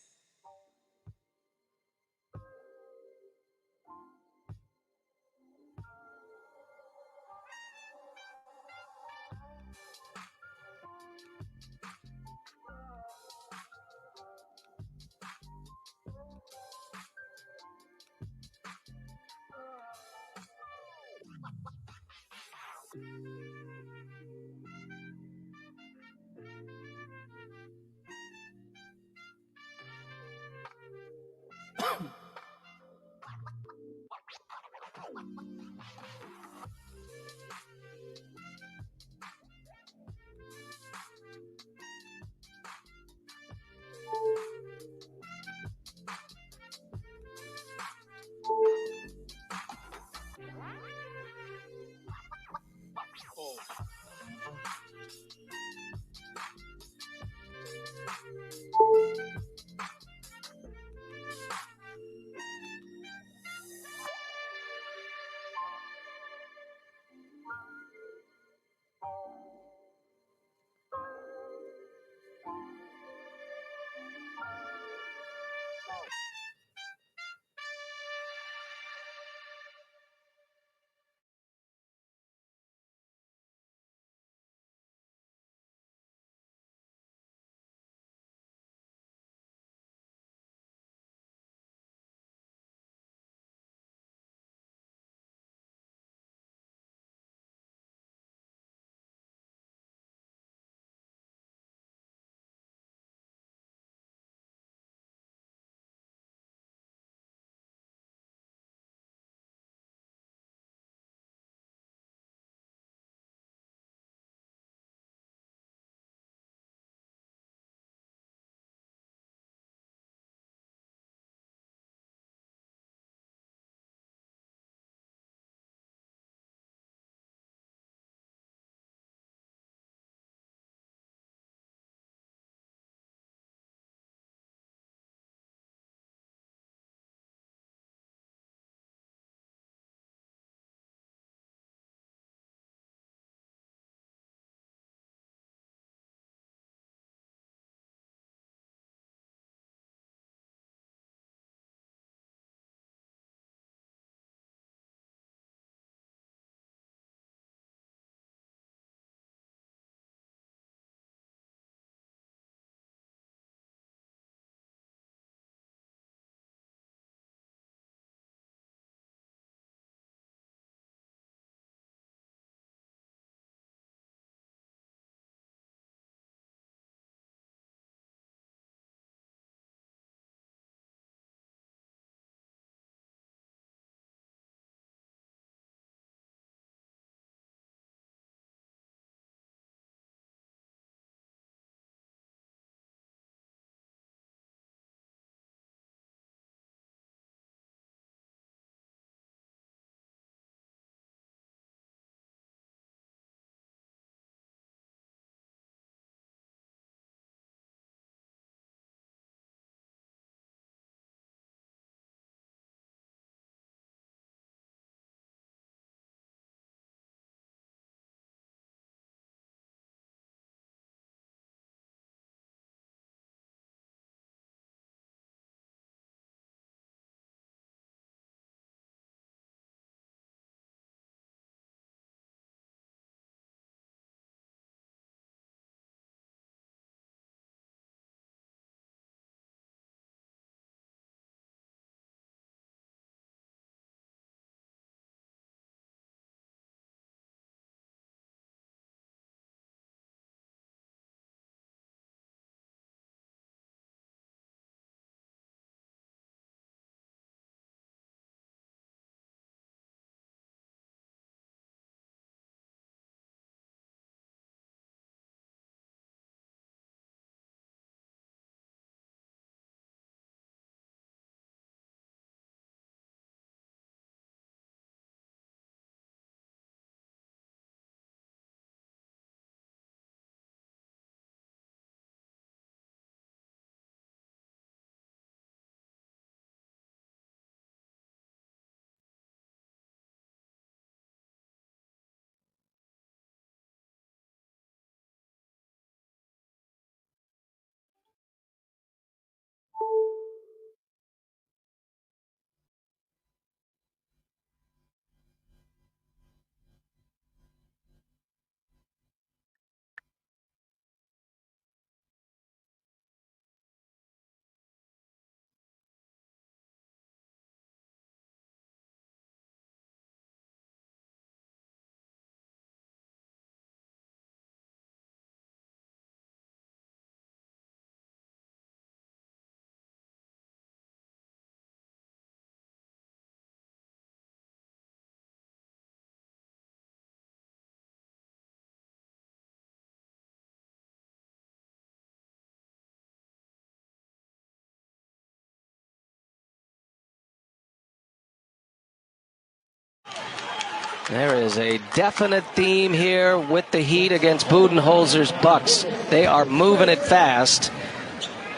There is a definite theme here with the Heat against Budenholzer's Bucks. They are moving it fast.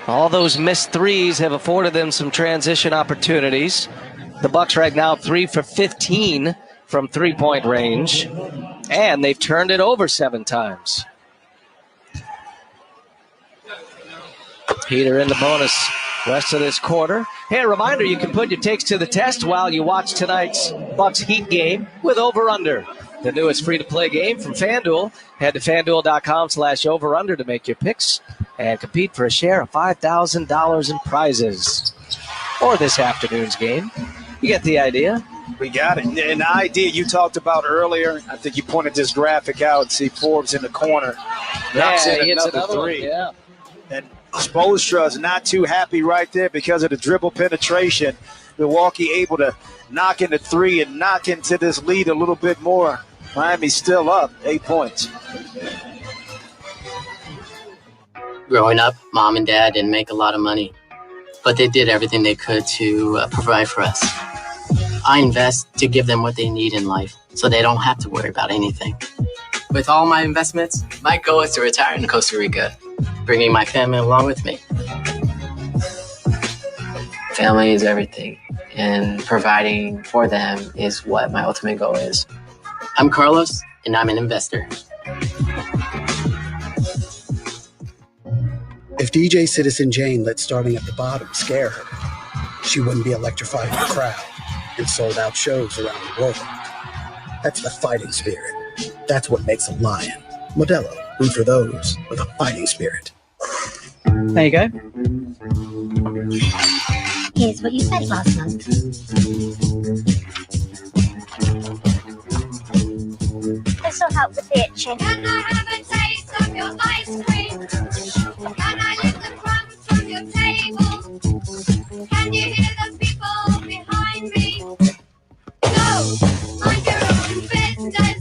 All those missed threes have afforded them some transition opportunities. The Bucks right now 3 for 15 from three-point range, and they've turned it over 7 times. Heat are in the bonus rest of this quarter. Hey, a reminder, you can put your takes to the test while you watch tonight's Bucks Heat game with Over Under, the newest free-to-play game from FanDuel. Head to FanDuel.com/over-under to make your picks and compete for a share of $5,000 in prizes. Or this afternoon's game. You get the idea. We got it. And the idea you talked about earlier, I think you pointed this graphic out. See Forbes in the corner. Knocks in another three. Yeah. And Spoelstra's not too happy right there because of the dribble penetration. Milwaukee able to knock in the three and knock into this lead a little bit more. Miami's still up 8 points. Growing up, mom and dad didn't make a lot of money, but they did everything they could to provide for us. I invest to give them what they need in life so they don't have to worry about anything. With all my investments, my goal is to retire in Costa Rica, bringing my family along with me. Family is everything, and providing for them is what my ultimate goal is. I'm Carlos, and I'm an investor. If DJ Citizen Jane let starting at the bottom scare her, she wouldn't be electrifying the crowd and sold out shows around the world. That's the fighting spirit. That's what makes a lion. Modelo, root for those with a fighting spirit. There you go. Here's what you said last month. This will help with the itching. Can I have a taste of your ice cream? Can I lick the crumbs from your table? Can you hear the people behind me? No, mind your own business.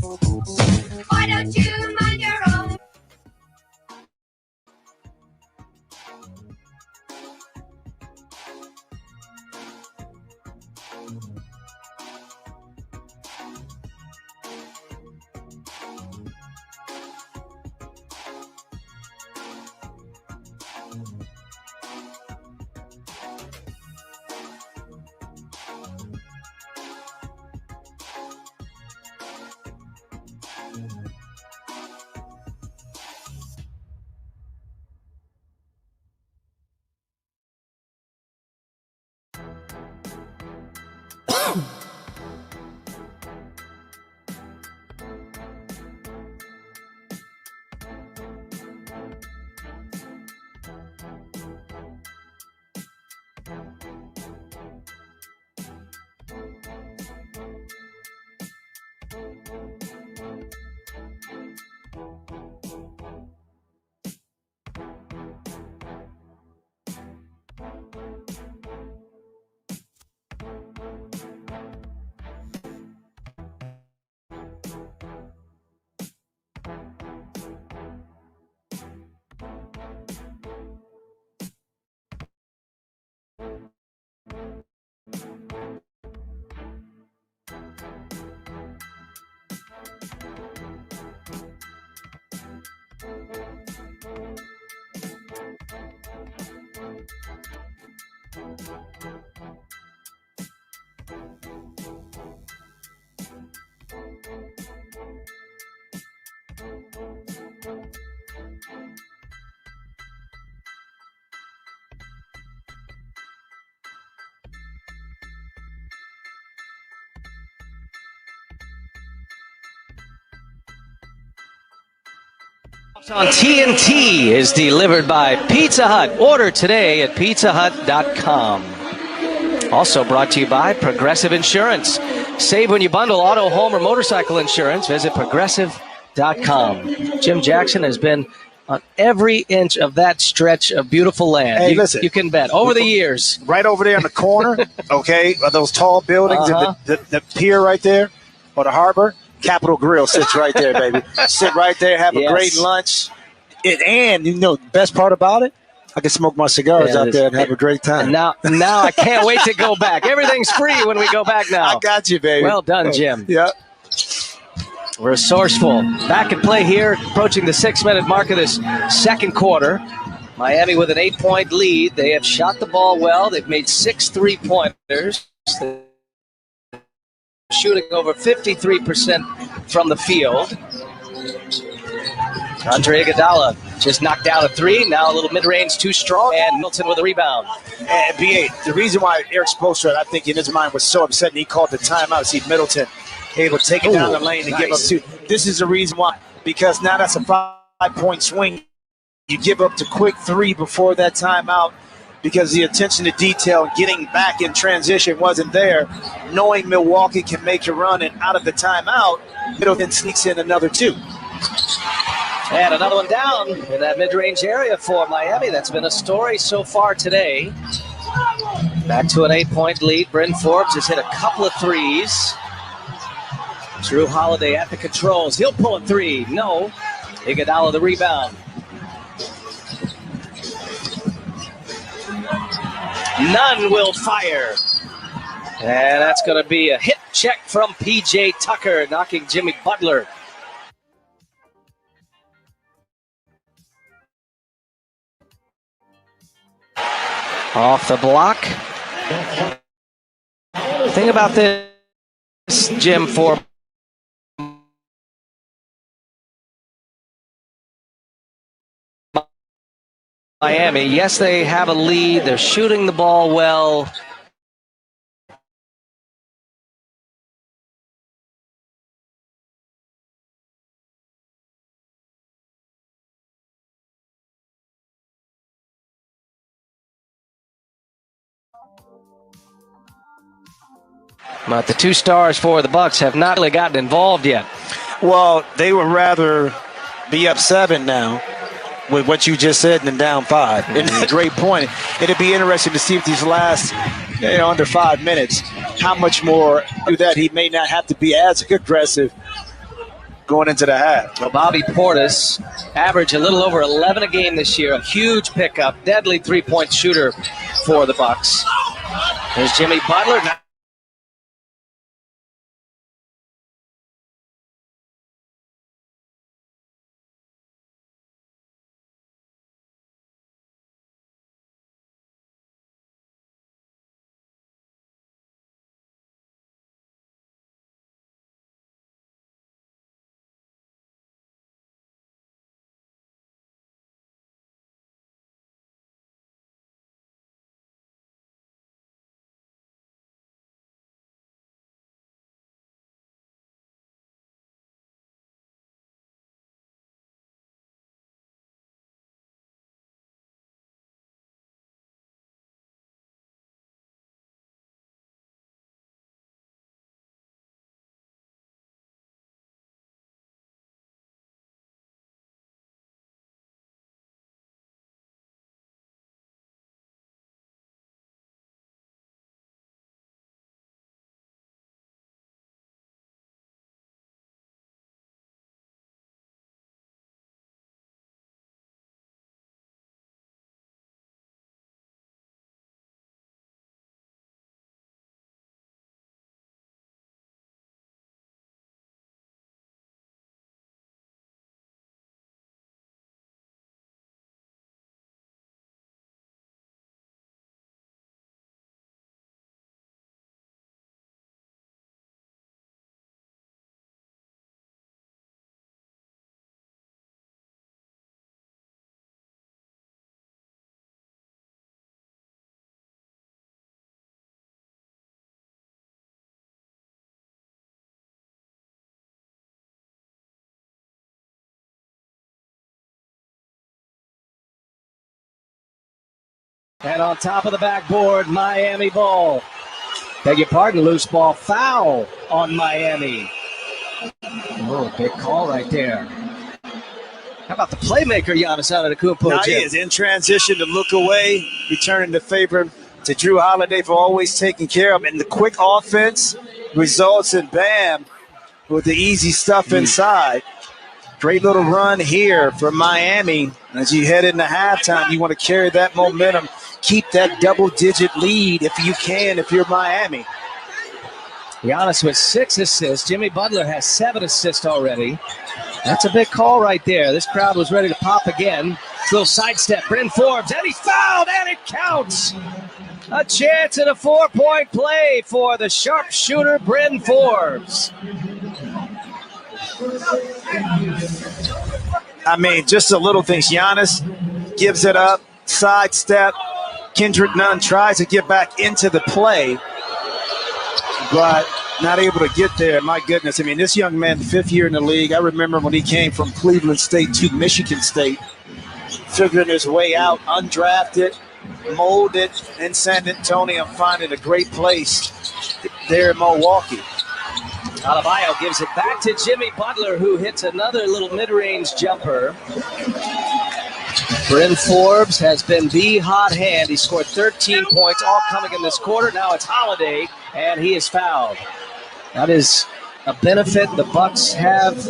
Why don't you mind your own? On TNT is delivered by Pizza Hut. Order today at pizzahut.com. Also brought to you by Progressive Insurance. Save when you bundle auto, home, or motorcycle insurance. Visit progressive.com. Jim Jackson has been on every inch of that stretch of beautiful land. Hey, listen. You can bet. Over the years. Right over there in the corner, okay, are those tall buildings and the pier right there, or the harbor. Capitol Grill sits right there, baby. Sit right there, have a great lunch. And, you know, the best part about it, I can smoke my cigars out there and have a great time. Now I can't wait to go back. Everything's free when we go back now. I got you, baby. Well done, Jim. Yep. Resourceful. Back at play here, approaching the 6-minute mark of this second quarter. Miami with an 8-point lead. They have shot the ball well. They've made 6 3-pointers. They're shooting over 53% from the field. Andre Iguodala just knocked down a 3. Now a little mid-range too strong. And Milton with a rebound. And B8, the reason why Eric Spoelstra, I think in his mind, was so upset and he called the timeout, see Middleton able to take it down the lane and give up 2. This is the reason why. Because now that's a 5-point swing. You give up the quick 3 before that timeout because the attention to detail and getting back in transition wasn't there. Knowing Milwaukee can make a run and out of the timeout, Middleton sneaks in another 2. And another one down in that mid-range area for Miami. That's been a story so far today. Back to an 8-point lead. Bryn Forbes has hit a couple of threes. Drew Holiday at the controls. He'll pull a 3. No. Iguodala the rebound. None will fire. And that's going to be a hit check from P.J. Tucker, knocking Jimmy Butler. Off the block. Thing about this, Jim, for Miami, yes, they have a lead. They're shooting the ball well. But the 2 stars for the Bucks have not really gotten involved yet. Well, they would rather be up 7 now with what you just said than down 5. And it's a great point. It'd be interesting to see if these last, under 5 minutes, how much more do that. He may not have to be as aggressive going into the half. Well, Bobby Portis averaged a little over 11 a game this year. A huge pickup, deadly 3-point shooter for the Bucks. There's Jimmy Butler. And on top of the backboard, Miami ball. Beg your pardon, loose ball foul on Miami. Oh, big call right there. How about the playmaker, Giannis Antetokounmpo? Now he is in transition to look away, returning the favor to Drew Holiday for always taking care of him. And the quick offense results in Bam with the easy stuff inside. Great little run here for Miami. As you head into halftime, you want to carry that momentum, keep that double-digit lead if you can, if you're Miami. Giannis with 6 assists. Jimmy Butler has 7 assists already. That's a big call right there. This crowd was ready to pop again. Little sidestep. Bryn Forbes, and he's fouled, and it counts. A chance at a 4-point play for the sharpshooter, Bryn Forbes. I mean, just the little things. Giannis gives it up, sidestep. Kendrick Nunn tries to get back into the play, but not able to get there. My goodness. I mean, this young man, 5th year in the league. I remember when he came from Cleveland State to Michigan State, figuring his way out, undrafted, molded in San Antonio, finding a great place there in Milwaukee. Adebayo gives it back to Jimmy Butler, who hits another little mid-range jumper. Bryn Forbes has been the hot hand. He scored 13 points, all coming in this quarter. Now it's Holiday, and he is fouled. That is a benefit the Bucks have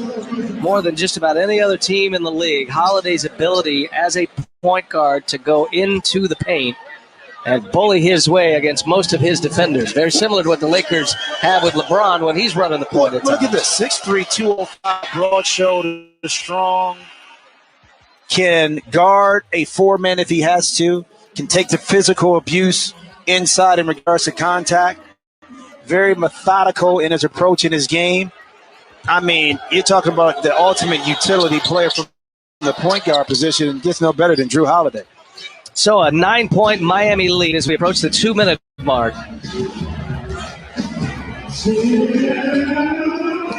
more than just about any other team in the league. Holiday's ability as a point guard to go into the paint and bully his way against most of his defenders. Very similar to what the Lakers have with LeBron when he's running the point. Look at this, 6'3", 205, broad shoulder, strong, can guard a 4-man if he has to, can take the physical abuse inside in regards to contact, very methodical in his approach in his game. I mean, you're talking about the ultimate utility player from the point guard position. Gets no better than Drew Holiday. So a 9-point Miami lead as we approach the 2-minute mark.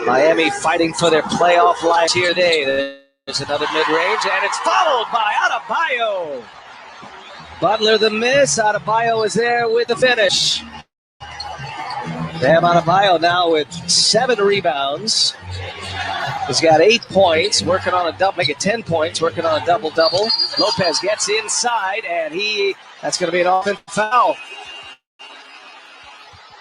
Miami fighting for their playoff lives here today. There's another mid-range, and it's followed by Adebayo. Butler the miss. Adebayo is there with the finish. Bam Adebayo now with 7 rebounds. He's got 8 points, working on a double, make it 10 points, working on a double-double. Lopez gets inside, and that's going to be an offensive foul.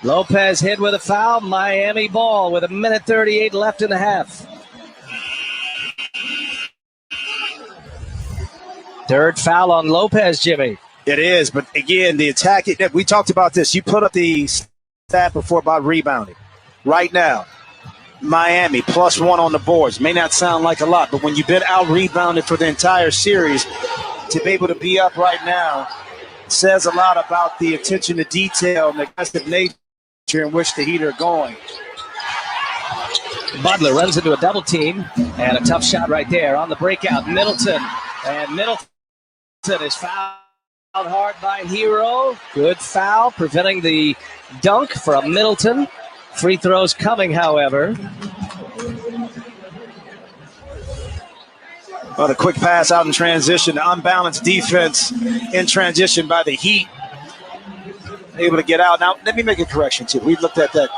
Lopez hit with a foul. Miami ball with 1:38 left in the half. Third foul on Lopez, Jimmy. It is, but again, the attack, we talked about this. You put up the stat before about rebounding. Right now, Miami +1 on the boards. May not sound like a lot, but when you've been out-rebounded for the entire series, to be able to be up right now says a lot about the attention to detail and the aggressive nature in which the Heat are going. Butler runs into a double team, and a tough shot right there on the breakout. Middleton, and Middleton is fouled hard by Hero. Good foul, preventing the dunk from Middleton. Free throws coming, however. Well, the quick pass out in transition, the unbalanced defense in transition by the Heat. Able to get out. Now, let me make a correction, too. We looked at that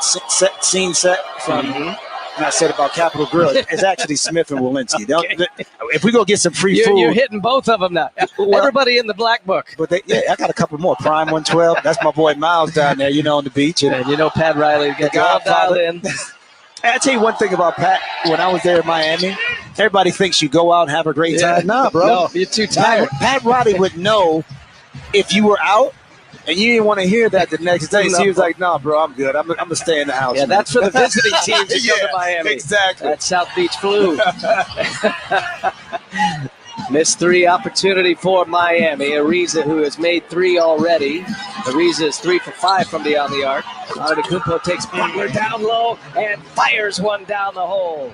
scene set from, and I said about Capitol Grill. It's actually Smith and Walensky. Okay. If we go get some free food. You're hitting both of them now. Well, everybody in the black book. But I got a couple more. Prime 112. That's my boy Miles down there, on the beach. And Pat Riley gets all dialed in. I'll tell you one thing about Pat. When I was there in Miami, everybody thinks you go out and have a great time. Nah, bro. No, you're too tired. Pat Riley would know if you were out and you didn't want to hear that the next day. So he was like, no, bro, I'm good. I'm going to stay in the house. Yeah, that's for the visiting teams who come to Miami. Exactly. That's South Beach Blue. Missed 3 opportunity for Miami. Ariza, who has made 3 already. Ariza is 3 for 5 from beyond the arc. Antetokounmpo takes Butler down low and fires one down the hole.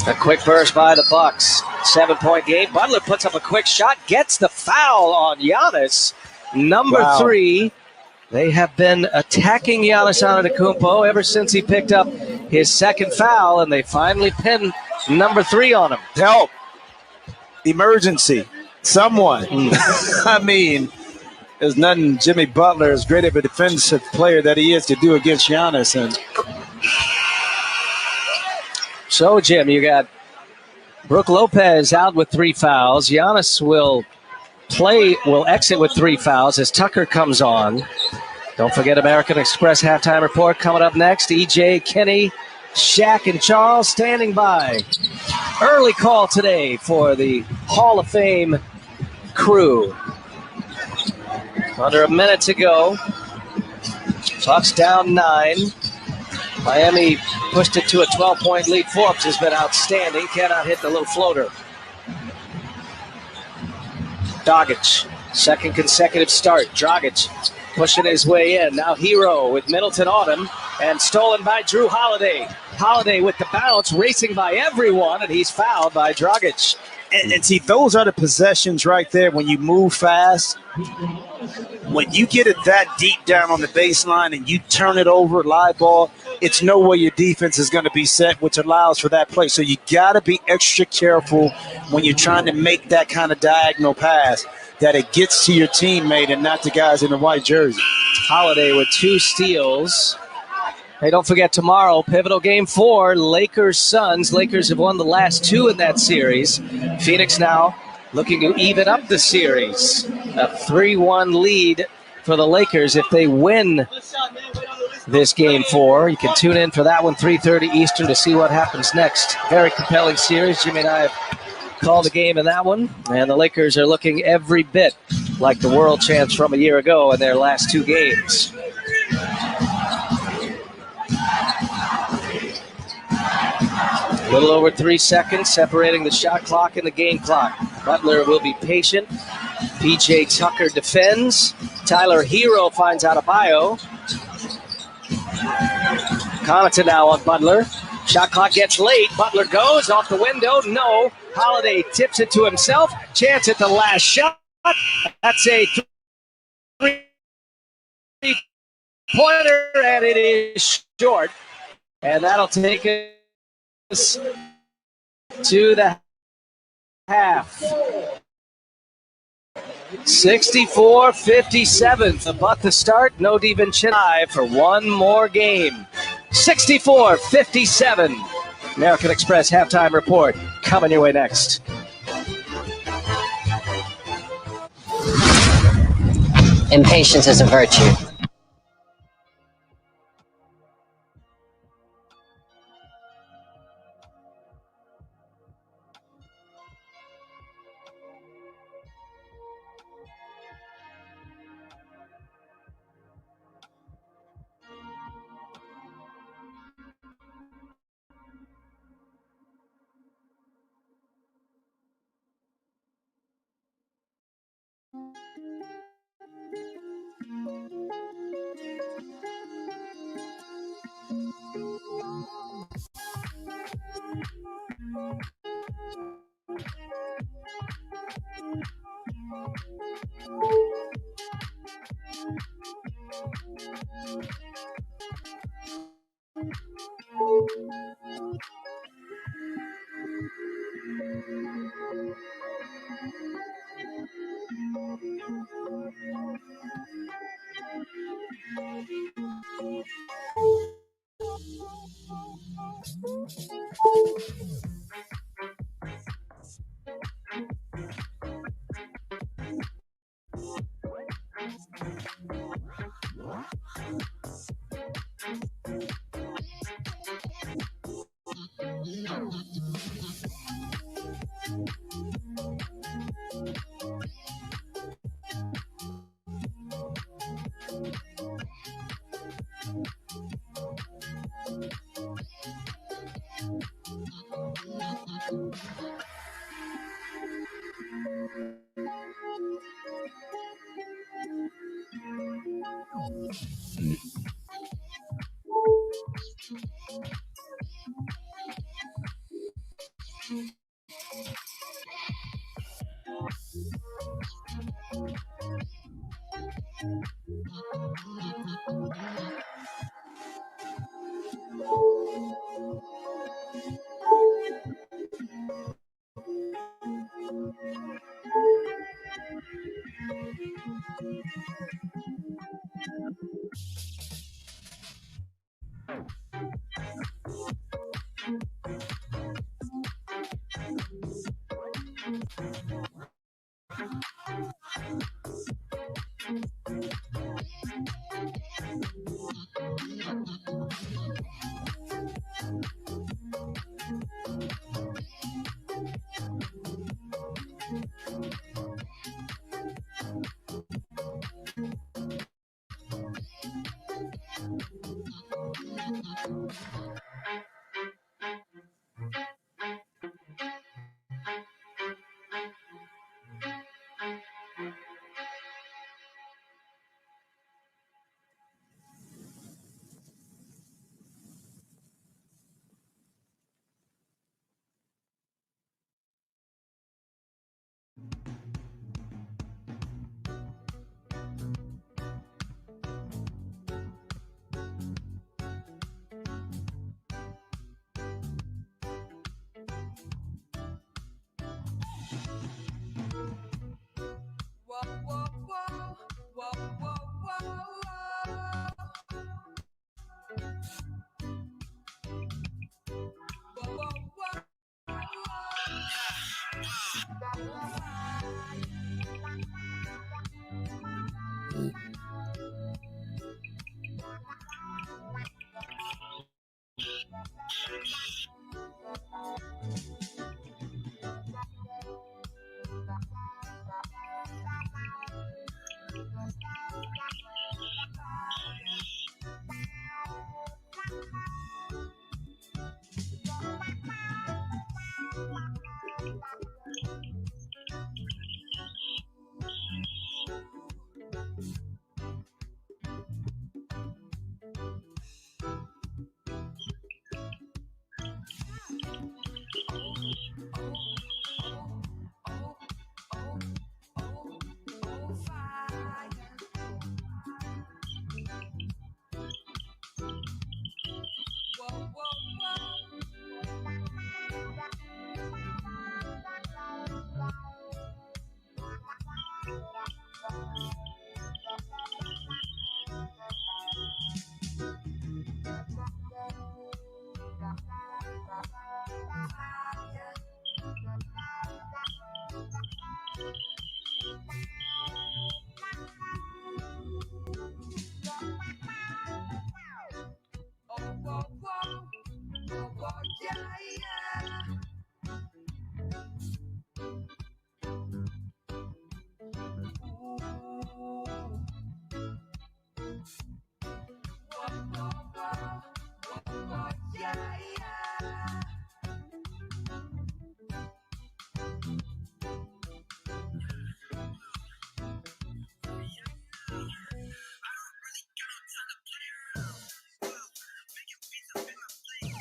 A quick burst by the Bucks. 7-point game. Butler puts up a quick shot, gets the foul on Giannis. Number 3. They have been attacking Giannis Antetokounmpo ever since he picked up his second foul, and they finally pinned number 3 on him. Help. Emergency. Someone. I mean, there's nothing Jimmy Butler, as great of a defensive player that he is, to do against Giannis. And so, Jim, you got Brook Lopez out with 3 fouls. Giannis will exit with 3 fouls as Tucker comes on. Don't forget American Express halftime report coming up next. EJ, Kenny, Shaq, and Charles standing by. Early call today for the Hall of Fame crew. Under a minute to go. Bucks down 9. Miami pushed it to a 12-point lead. Forbes has been outstanding. Cannot hit the little floater. Dragic, second consecutive start. Dragic pushing his way in. Now Hero with Middleton on him and stolen by Drew Holiday. Holiday with the bounce, racing by everyone, and he's fouled by Dragic. And see, those are the possessions right there when you move fast. When you get it that deep down on the baseline and you turn it over, live ball, it's no way your defense is going to be set, which allows for that play. So you got to be extra careful when you're trying to make that kind of diagonal pass, that it gets to your teammate and not the guys in the white jersey. Holiday with 2 steals. Hey, don't forget tomorrow, pivotal game 4, Lakers-Suns. Lakers have won the last 2 in that series. Phoenix now looking to even up the series. A 3-1 lead for the Lakers if they win this game 4. You can tune in for that one, 3:30 Eastern, to see what happens next. Very compelling series. Jimmy and I have called a game in that one, and the Lakers are looking every bit like the world champs from a year ago in their last 2 games. A little over 3 seconds separating the shot clock and the game clock. Butler will be patient. P.J. Tucker defends. Tyler Hero finds Adebayo. Connaughton now on Butler. Shot clock gets late. Butler goes off the window. No. Holiday tips it to himself. Chance at the last shot. That's a 3-pointer, and it is short. And that'll take us to the half. 64-57. About to start. No DiVincenzo for one more game. 64-57. American Express halftime report coming your way next. Impatience is a virtue.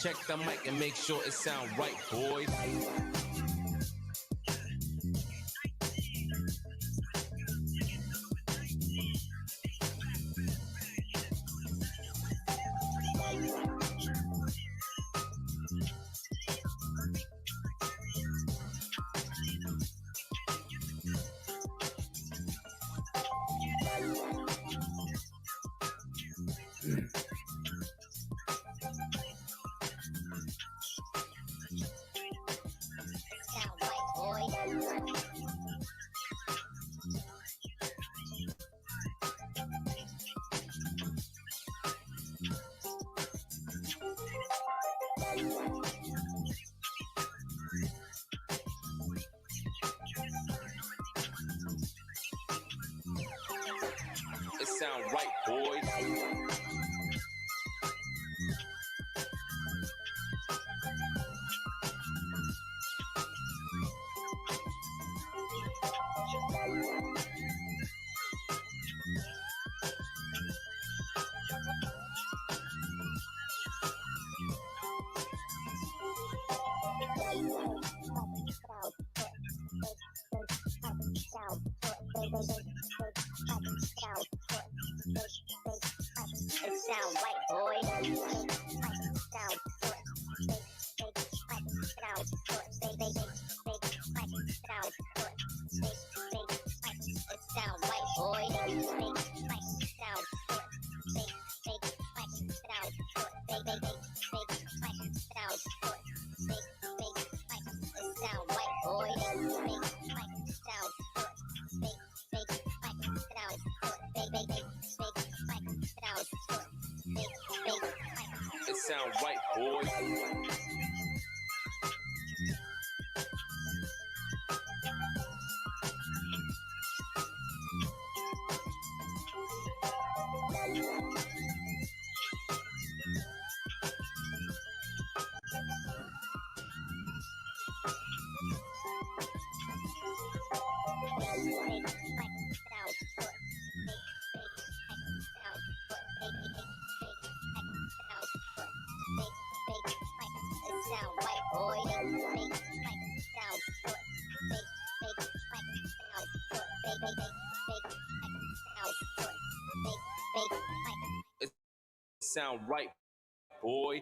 Check the mic and make sure it sound right, boys. It sound right, boys. It sound right, boys. It sound right, boys. It sound right, boy.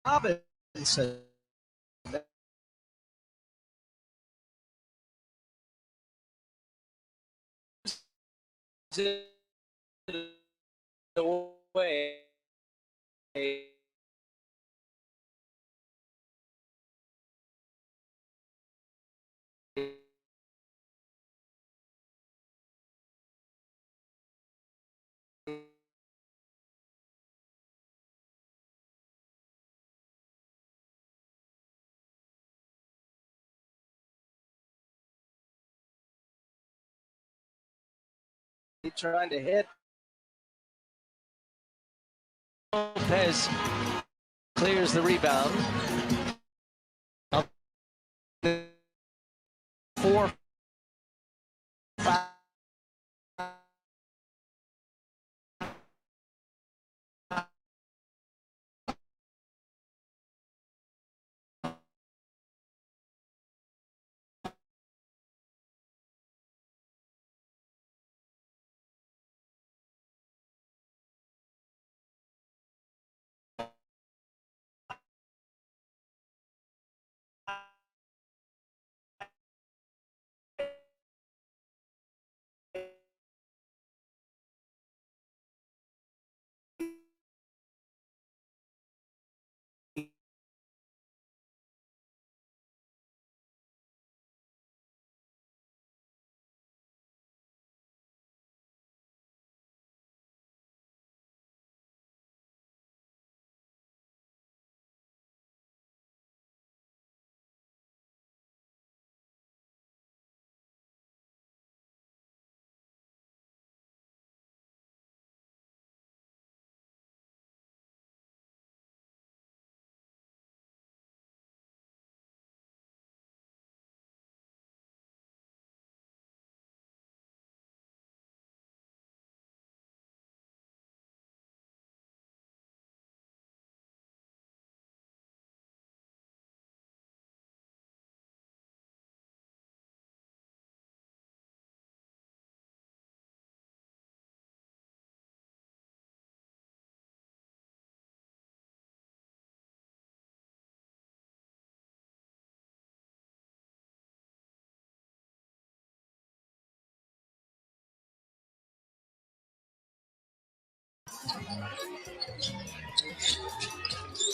Robinson. Away. Trying to hit. Lopez clears the rebound. 4 5.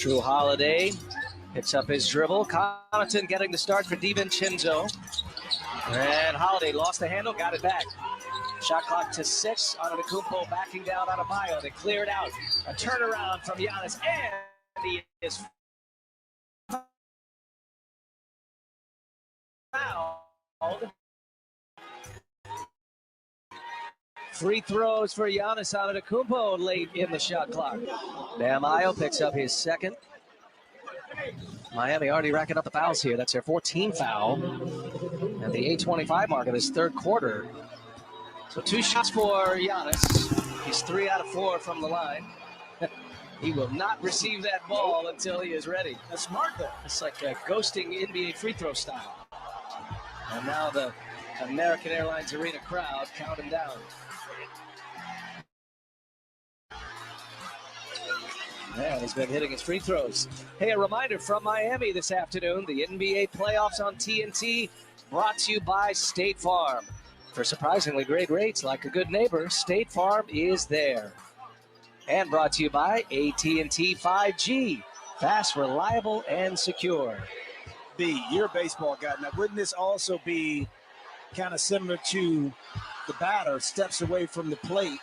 Drew Holiday picks up his dribble. Connaughton getting the start for DiVincenzo. And Holiday lost the handle, got it back. Shot clock to 6. Antetokounmpo backing down out of Adebayo. They clear it out. A turnaround from Giannis, and he is fouled. Free throws for Giannis Antetokounmpo late in the shot clock. Adebayo picks up his second. Miami already racking up the fouls here. That's their 14th foul at the 8:25 mark of this third quarter. So 2 shots for Giannis. He's 3 out of 4 from the line. He will not receive that ball until he is ready. That's smart, though. It's like ghosting NBA free throw style. And now the American Airlines Arena crowd counting down. Yeah, he's been hitting his free throws. Hey, a reminder from Miami this afternoon, the NBA playoffs on TNT, brought to you by State Farm. For surprisingly great rates, like a good neighbor, State Farm is there. And brought to you by AT&T 5G. Fast, reliable, and secure. B, you're a baseball guy. Now, wouldn't this also be kind of similar to the batter steps away from the plate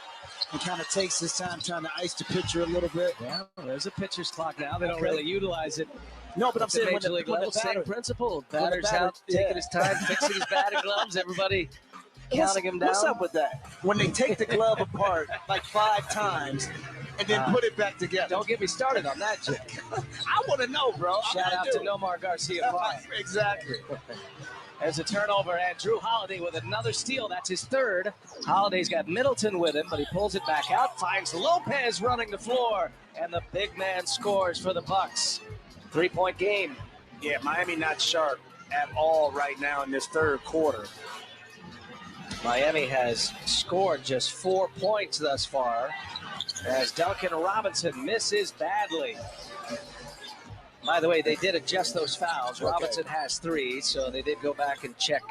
and kind of takes his time trying to ice the pitcher a little bit? Yeah, there's a pitcher's clock now. They don't really utilize it. No, but I'm saying Major League level, same principle. Batter's out, taking his time, fixing his batting gloves. Everybody counting him down. What's up with that? When they take the glove apart like 5 times and then put it back together. Don't get me started on that, Jake. I want to know, bro. Shout out to Nomar Garcia. Exactly. There's a turnover, and Drew Holiday with another steal. That's his third. Holiday's got Middleton with him, but he pulls it back out, finds Lopez running the floor, and the big man scores for the Bucks. 3-point game. Yeah, Miami not sharp at all right now in this third quarter. Miami has scored just 4 points thus far. as Duncan Robinson misses badly. By the way, they did adjust those fouls. Okay. Robinson has 3, so they did go back and check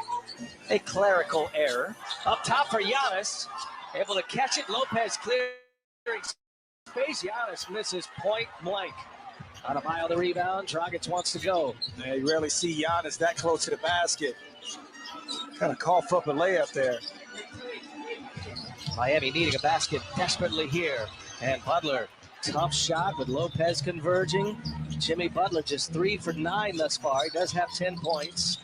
a clerical error. Up top for Giannis, able to catch it. Lopez clearing space. Giannis misses point blank. Adebayo the rebound. Dragic wants to go. Man, you rarely see Giannis that close to the basket. Kind of cough up a layup there. Miami needing a basket desperately here. And Butler, tough shot with Lopez converging. Jimmy Butler just 3 for 9 thus far. He does have 10 points.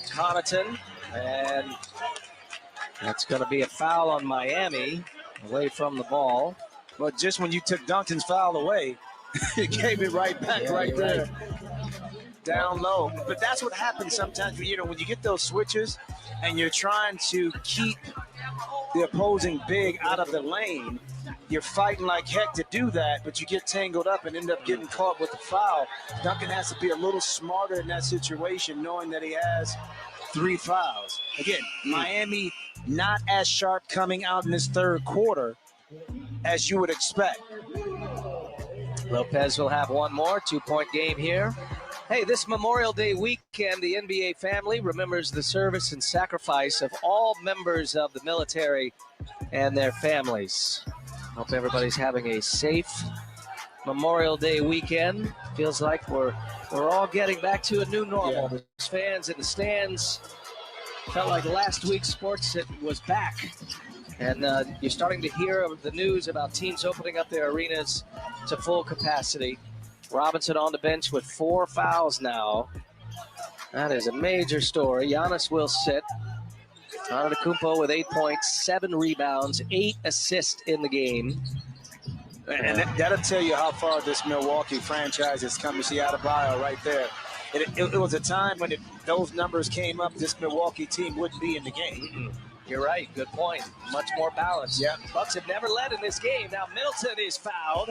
Connaughton, and that's going to be a foul on Miami, away from the ball. But just when you took Duncan's foul away, you gave it right back there. Down low. But that's what happens sometimes, you know, when you get those switches and you're trying to keep the opposing big out of the lane, you're fighting like heck to do that, but you get tangled up and end up getting caught with the foul. Duncan has to be a little smarter in that situation, knowing that he has 3 fouls. Again, Miami not as sharp coming out in this third quarter as you would expect. Lopez will have one more 2-point game here. Hey, this Memorial Day weekend, the NBA family remembers the service and sacrifice of all members of the military and their families. Hope everybody's having a safe Memorial Day weekend. Feels like we're all getting back to a new normal. Yeah. The fans in the stands felt like last week's sports was back. And you're starting to hear the news about teams opening up their arenas to full capacity. Robinson on the bench with 4 fouls now. That is a major story. Giannis will sit. Antetokounmpo with 8 points, 7 rebounds, 8 assists in the game. And that'll tell you how far this Milwaukee franchise has come. You see Adebayo right there. It was a time when those numbers came up, this Milwaukee team wouldn't be in the game. Mm-mm. You're right. Good point. Much more balanced. Yeah. Bucks have never led in this game. Now Middleton is fouled.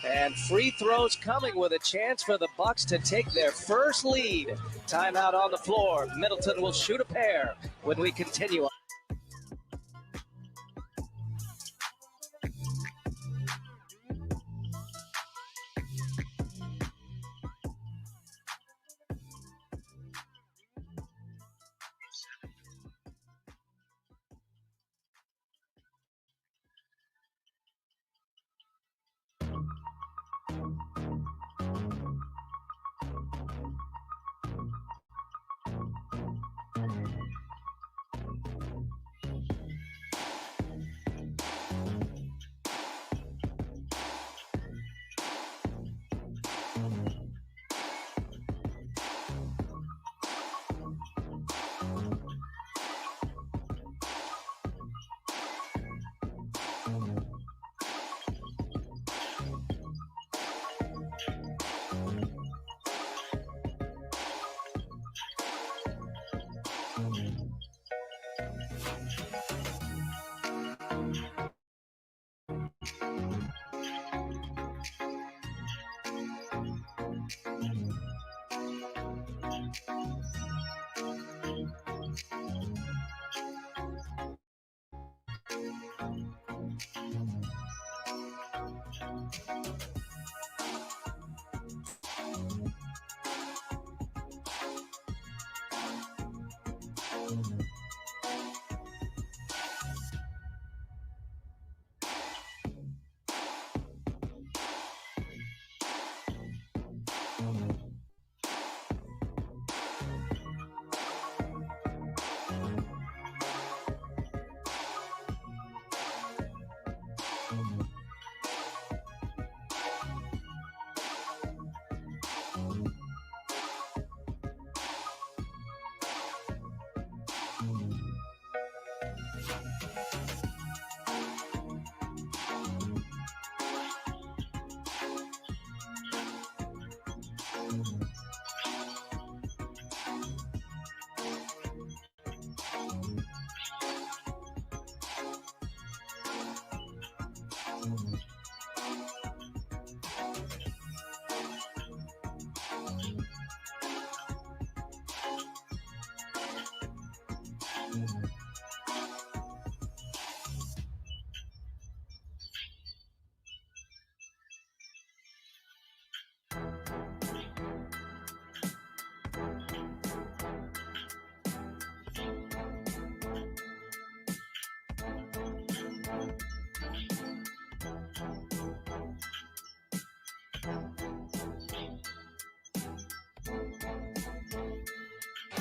And free throws coming with a chance for the Bucks to take their first lead. Timeout on the floor. Middleton will shoot a pair when we continue.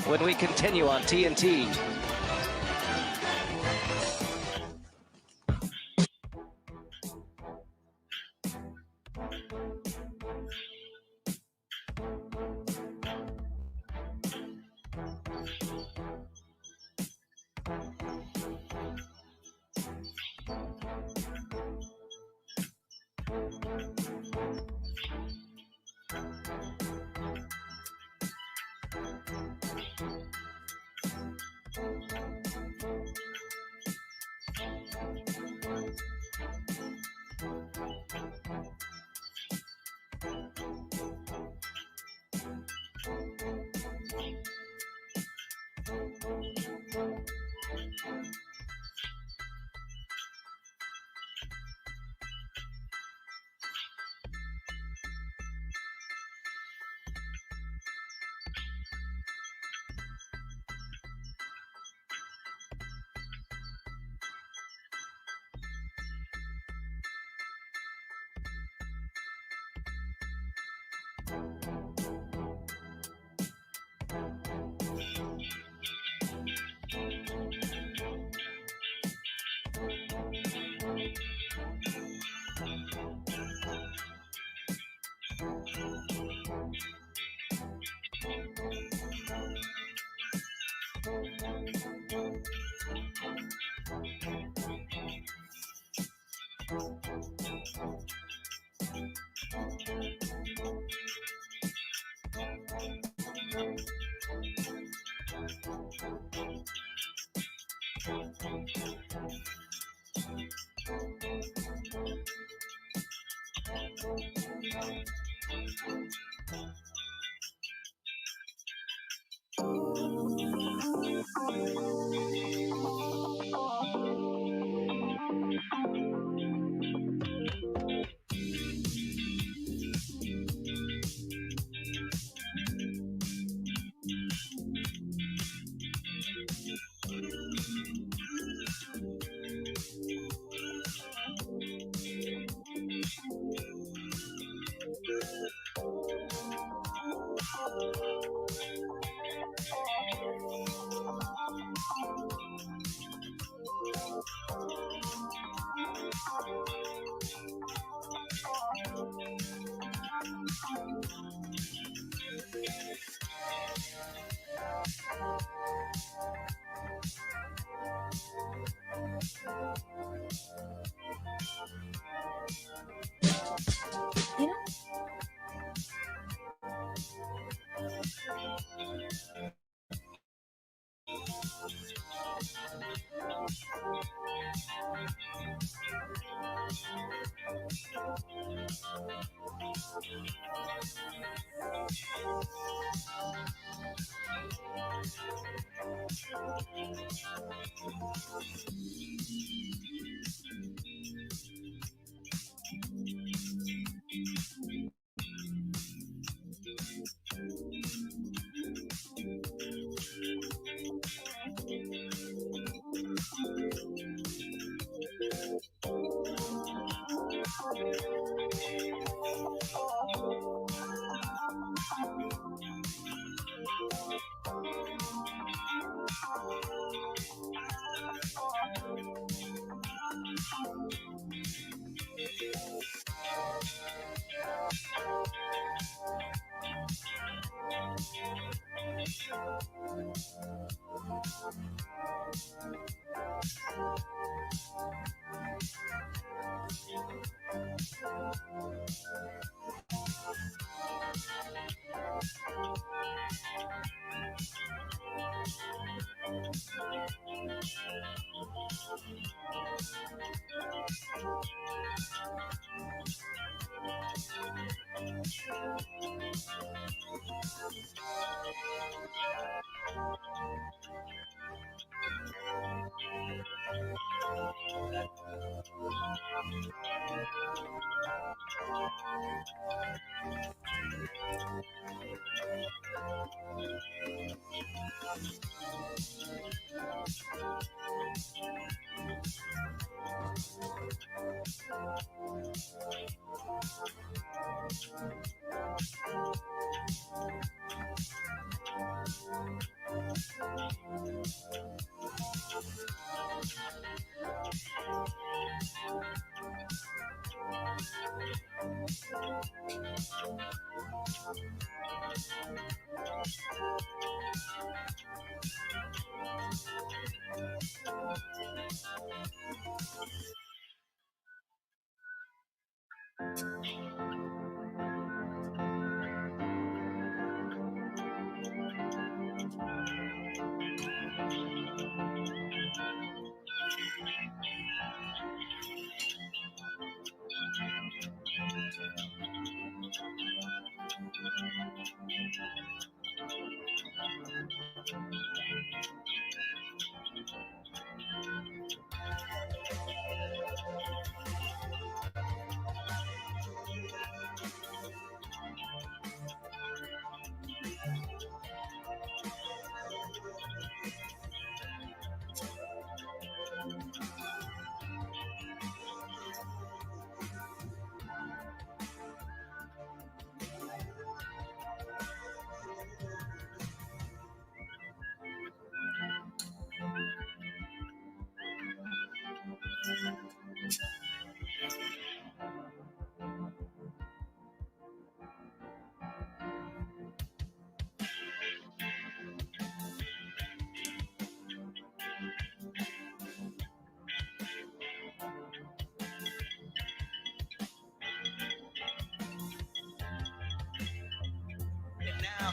when we continue on TNT.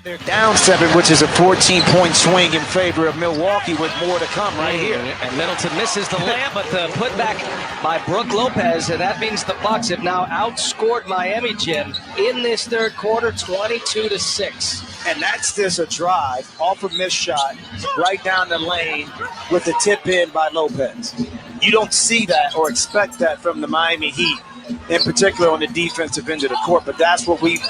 They're down 7, which is a 14-point swing in favor of Milwaukee with more to come right here. And Middleton misses the layup, but the putback by Brook Lopez, and that means the Bucks have now outscored Miami, Jim, in this third quarter, 22-6. And that's just a drive off a missed shot right down the lane with the tip in by Lopez. You don't see that or expect that from the Miami Heat, in particular on the defensive end of the court, but that's what we've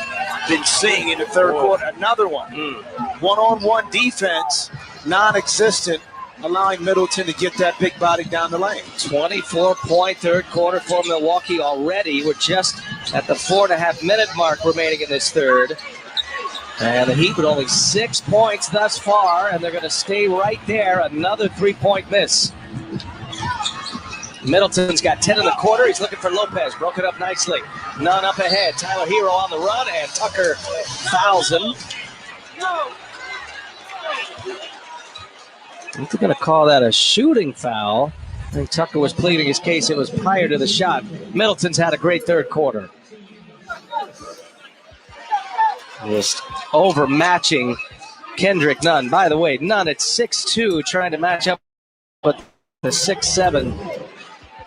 been seeing in the third quarter. Another one. One-on-one defense, non-existent, allowing Middleton to get that big body down the lane. 24-point third quarter for Milwaukee already. We're just at the 4.5-minute mark remaining in this third. And the Heat with only 6 points thus far, and they're going to stay right there. Another 3-point miss. Middleton's got 10 in the quarter. He's looking for Lopez. Broke it up nicely. None up ahead. Tyler Hero on the run, and Tucker fouls him. I'm going to call that a shooting foul. I think Tucker was pleading his case. It was prior to the shot. Middleton's had a great third quarter. Just overmatching Kendrick Nunn. By the way, Nunn at 6'2", trying to match up with the 6'7".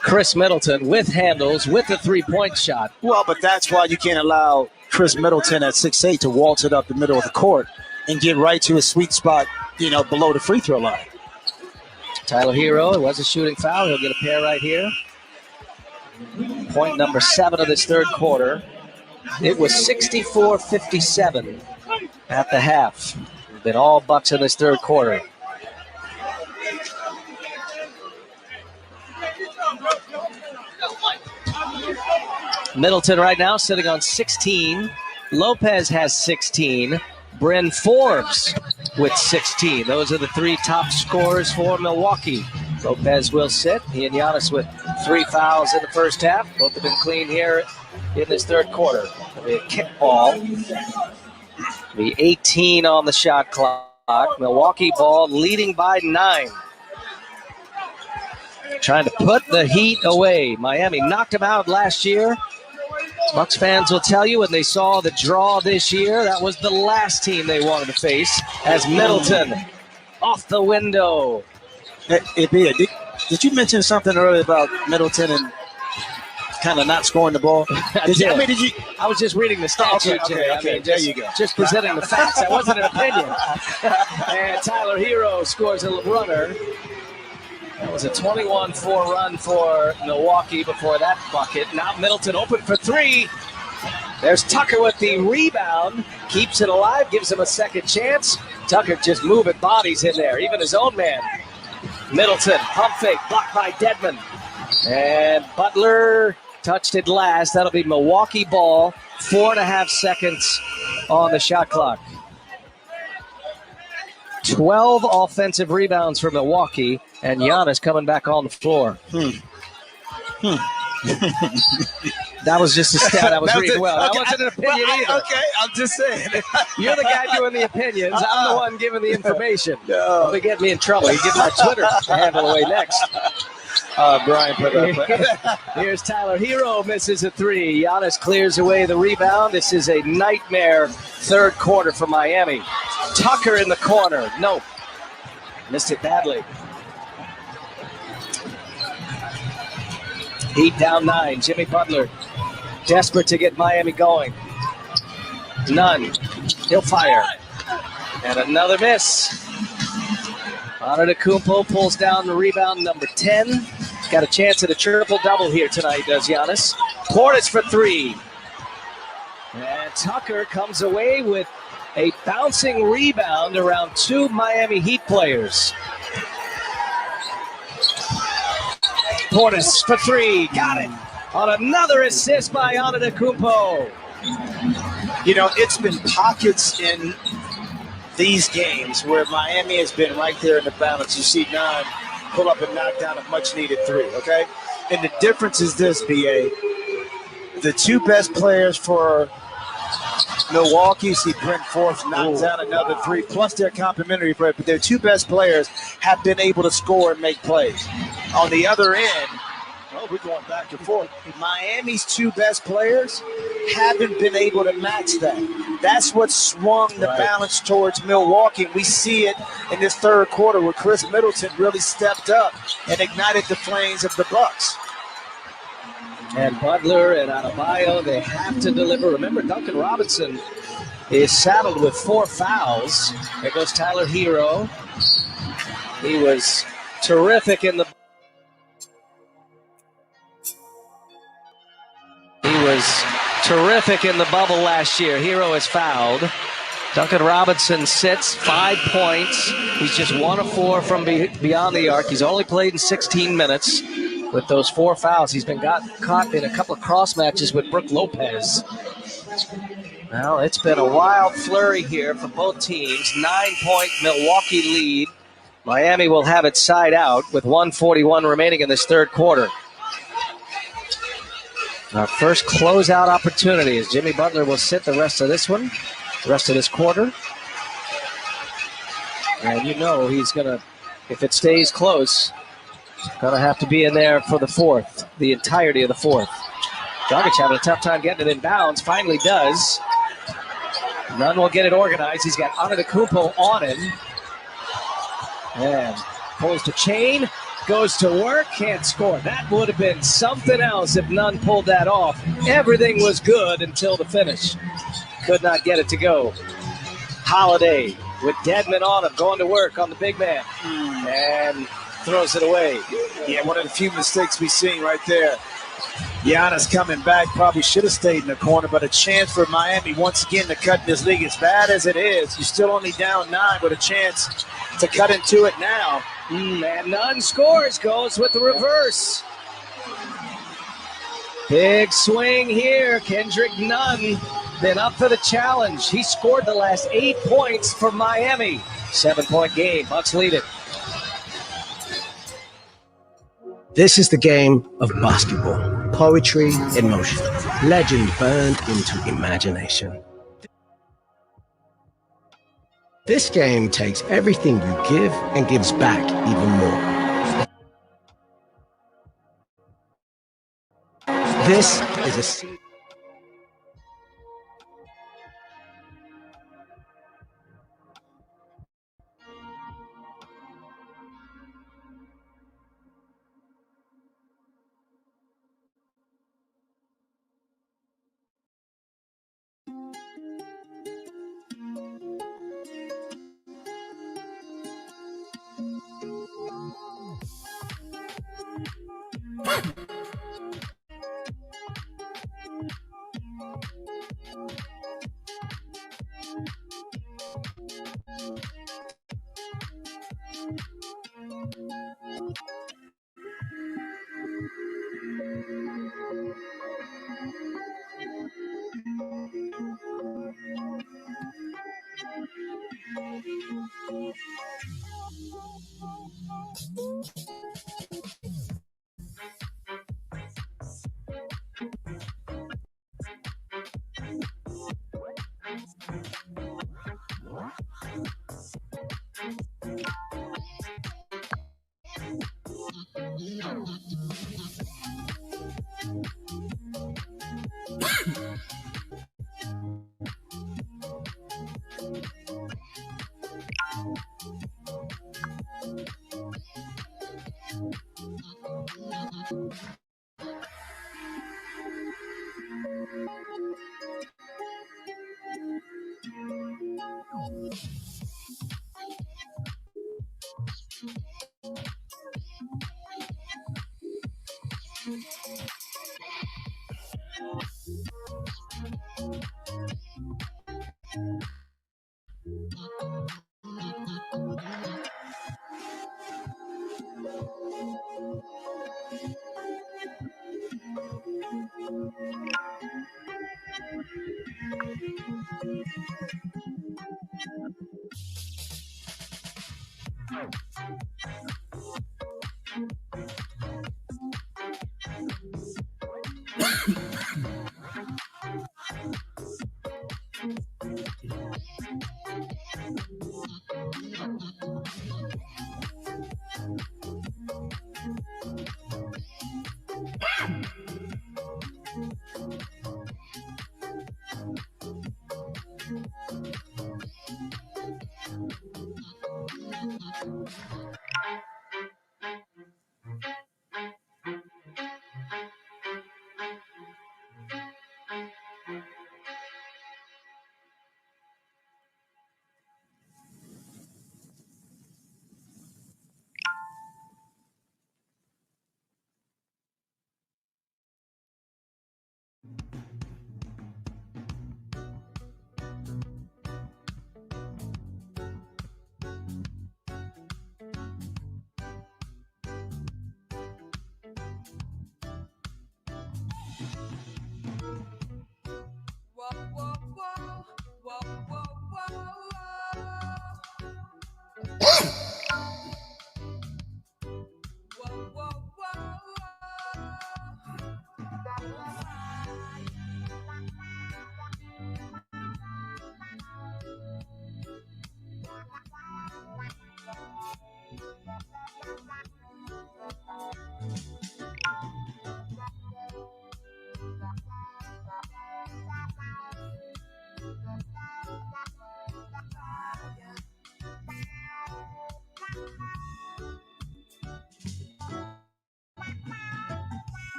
Chris Middleton with handles, with the three-point shot. Well, but that's why you can't allow Chris Middleton at 6'8" to waltz it up the middle of the court and get right to his sweet spot, below the free throw line. Tyler Hero, it was a shooting foul. He'll get a pair right here. Point number 7 of this third quarter. It was 64-57 at the half. Been all Bucks in this third quarter. Middleton right now sitting on 16. Lopez has 16. Bryn Forbes with 16. Those are the 3 top scorers for Milwaukee. Lopez will sit. He and Giannis with 3 fouls in the first half. Both have been clean here in this third quarter. It'll be a kickball. Be 18 on the shot clock. Milwaukee ball leading by 9. Trying to put the Heat away. Miami knocked them out last year. Bucks fans will tell you when they saw the draw this year, that was the last team they wanted to face, as Middleton off the window. Did you mention something earlier about Middleton and kind of not scoring the ball? I was just reading the stats. Okay, there you go. Just presenting the facts. That wasn't an opinion. And Tyler Hero scores a runner. That was a 21-4 run for Milwaukee before that bucket. Now Middleton open for 3. There's Tucker with the rebound. Keeps it alive, gives him a second chance. Tucker just moving bodies in there, even his own man. Middleton, pump fake, blocked by Dedmon. And Butler touched it last. That'll be Milwaukee ball. 4.5 seconds on the shot clock. 12 offensive rebounds for Milwaukee, and Giannis coming back on the floor. That was just a stat I was That reading it. well. That Okay. wasn't an opinion either. Okay, I'm just saying. You're the guy doing the opinions. I'm the one giving the information. No. Don't get me in trouble. You give my Twitter handle away next. Brian put up. Here's Tyler Hero, misses a three. Giannis clears away the rebound. This is a nightmare third quarter for Miami. Tucker in the corner. Nope. Missed it badly. Heat down 9. Jimmy Butler desperate to get Miami going. None. He'll fire. And another miss. Antetokounmpo pulls down the rebound, number 10. Got a chance at a triple-double here tonight, does Giannis. Portis for 3. And Tucker comes away with a bouncing rebound around 2 Miami Heat players. Portis for 3. Got it. On another assist by Antetokounmpo. You know, it's been pockets in these games where Miami has been right there in the balance. You see Nunn pull up and knock down a much-needed 3, okay? And the difference is this, B.A. The 2 best players for Milwaukee, see Brent Forbes knocks out another 3, plus their complimentary play, but their 2 best players have been able to score and make plays. On the other end, we're going back and forth. Miami's 2 best players haven't been able to match that. That's what swung the balance towards Milwaukee. We see it in this third quarter where Chris Middleton really stepped up and ignited the flames of the Bucks. And Butler and Adebayo, they have to deliver. Remember, Duncan Robinson is saddled with 4 fouls. There goes Tyler Hero. He was terrific in the bubble last year. Hero is fouled. Duncan Robinson sits 5 points. He's just 1 of 4 from beyond the arc. He's only played in 16 minutes. With those 4 fouls, he's been caught in a couple of cross matches with Brook Lopez. Well, it's been a wild flurry here for both teams. 9-point Milwaukee lead. Miami will have it side out with 1:41 remaining in this third quarter. Our first closeout opportunity as Jimmy Butler will sit the rest of this one, the rest of this quarter. And you know he's going to, if it stays close, going to have to be in there for the fourth, the entirety of the fourth. Dragic having a tough time getting it in bounds, finally does. Nunn will get it organized. He's got Antetokounmpo on him. And pulls the chain, goes to work, can't score. That would have been something else if Nunn pulled that off. Everything was good until the finish. Could not get it to go. Holiday with Dedmon on him, going to work on the big man. And throws it away. Yeah, one of the few mistakes we've seen right there. Giannis coming back, probably should have stayed in the corner, but a chance for Miami once again to cut in this league. As bad as it is, you're still only down 9, but a chance to cut into it now. And Nunn scores, goes with the reverse. Big swing here. Kendrick Nunn been up for the challenge. He scored the last 8 points for Miami. 7-point game. Bucks lead it. This is the game of basketball. Poetry in motion. Legend burned into imagination. This game takes everything you give and gives back even more. This is a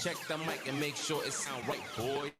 Check the mic and make sure it sound right, boy.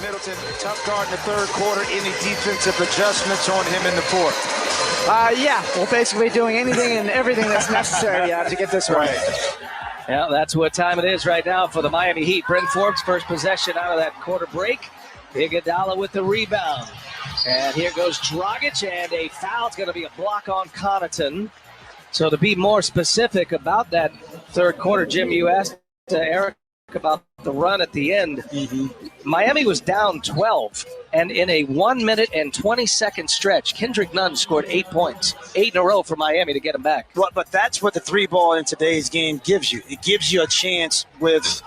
Middleton, tough guard in the third quarter. Any defensive adjustments on him in the fourth? Yeah, we're basically doing anything and everything that's necessary to get this right. Yeah, that's what time it is right now for the Miami Heat. Bryn Forbes, first possession out of that quarter break. Iguodala with the rebound. And here goes Dragic, and a foul. It's going to be a block on Connaughton. So to be more specific about that third quarter, Jim, you asked Eric about the run at the end. Miami was down 12, and in a 1 minute and 20-second stretch, Kendrick Nunn scored 8 points, 8 in a row for Miami to get them back. But that's what the 3-ball in today's game gives you. It gives you a chance with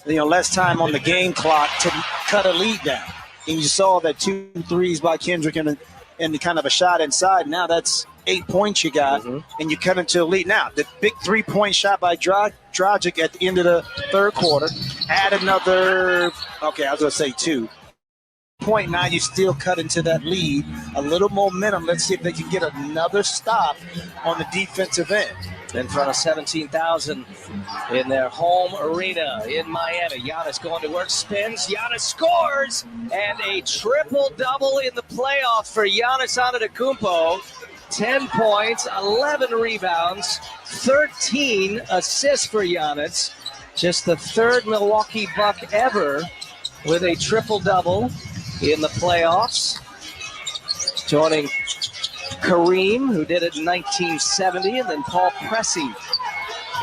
less time on the game clock to cut a lead down. And you saw that 2 threes by Kendrick and the kind of a shot inside. Now that's 8 points you got, and you cut into a lead. Now, the big 3-point shot by Dragic at the end of the third quarter. Add another, I was going to say 2. Point now, you still cut into that lead. A little momentum. Let's see if they can get another stop on the defensive end. In front of 17,000 in their home arena in Miami. Giannis going to work, spins, Giannis scores, and a triple-double in the playoffs for Giannis Antetokounmpo. 10 points, 11 rebounds, 13 assists for Giannis. Just the third Milwaukee Buck ever with a triple-double in the playoffs. Joining Kareem, who did it in 1970, and then Paul Pressey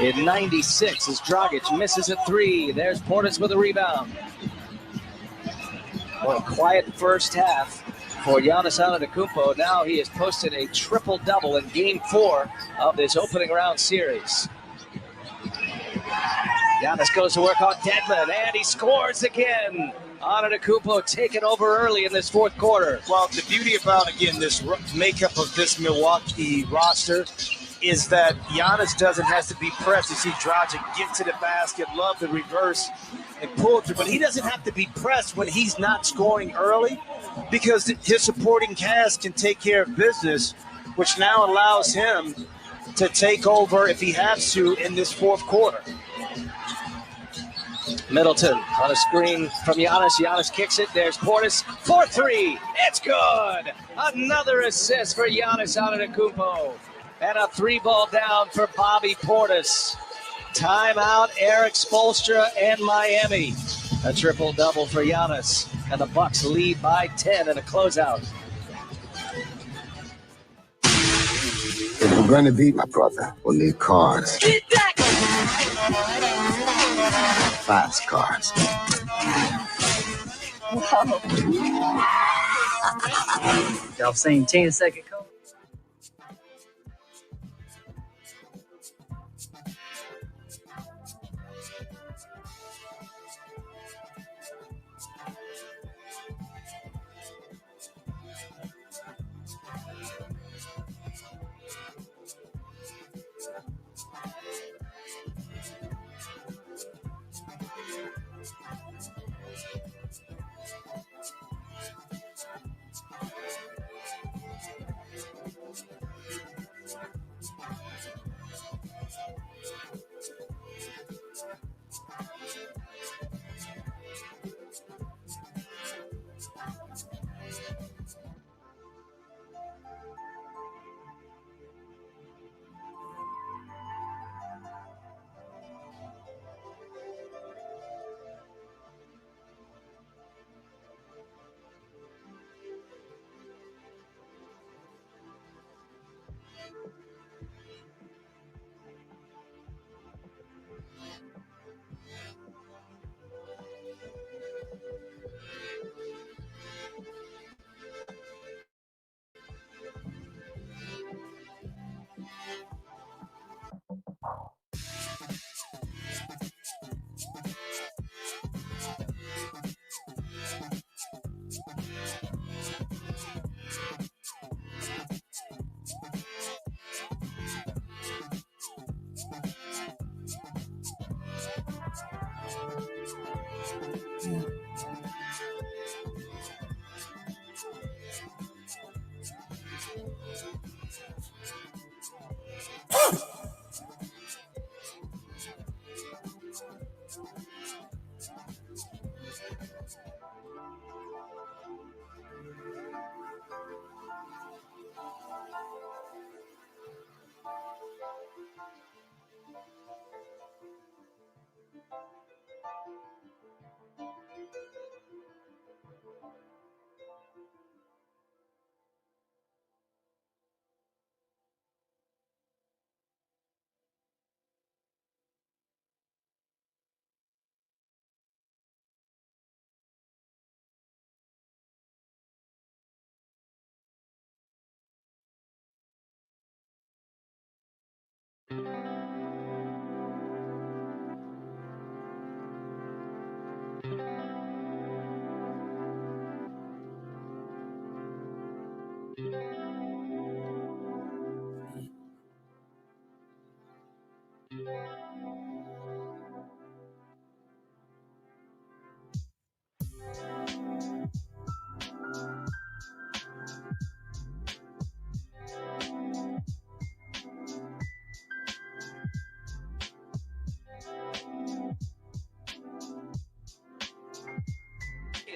in 96 as Dragic misses a 3. There's Portis with a rebound. Well, a quiet first half for Giannis Antetokounmpo. Now he has posted a triple-double in Game 4 of this opening round series. Giannis goes to work on Dedmon, and he scores again. Antetokounmpo taking over early in this fourth quarter. Well, the beauty about, again, this makeup of this Milwaukee roster is that Giannis doesn't have to be pressed. You see Dragic get to the basket, love the reverse and pull through, but he doesn't have to be pressed when he's not scoring early because his supporting cast can take care of business, which now allows him to take over if he has to in this fourth quarter. Middleton on a screen from Giannis. Giannis kicks it. There's Portis for 3. It's good. Another assist for Giannis Antetokounmpo. And a 3-ball down for Bobby Portis. Timeout, Eric Spoelstra and Miami. A triple-double for Giannis. And the Bucks lead by 10 in a closeout. If we're going to beat my brother, we'll need cars. Get back! Fast cars. Y'all seen 10-second code?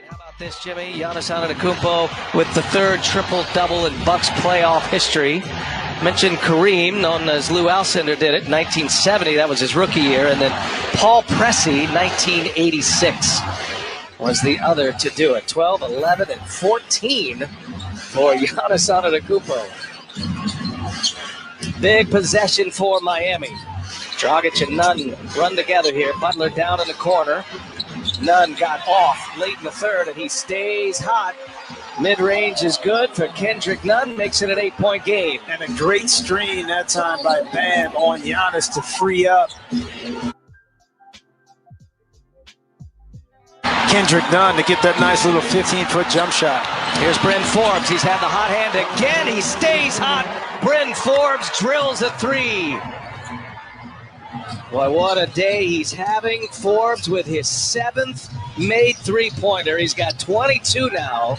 How about this, Jimmy? Giannis Antetokounmpo with the third triple-double in Bucks playoff history. Mentioned Kareem, known as Lou Alcindor, did it in 1970. That was his rookie year. And then Paul Pressey, 1986, was the other to do it. 12, 11, and 14 for Giannis Antetokounmpo. Big possession for Miami. Dragic and Nunn run together here. Butler down in the corner. Nunn got off late in the third, and he stays hot. Mid-range is good for Kendrick Nunn, makes it an 8-point game. And a great screen that time by Bam on Giannis to free up Kendrick Nunn to get that nice little 15-foot jump shot. Here's Bryn Forbes. He's had the hot hand again. He stays hot. Bryn Forbes drills a three. Boy, what a day he's having. Forbes with his 7th made three-pointer. He's got 22 now.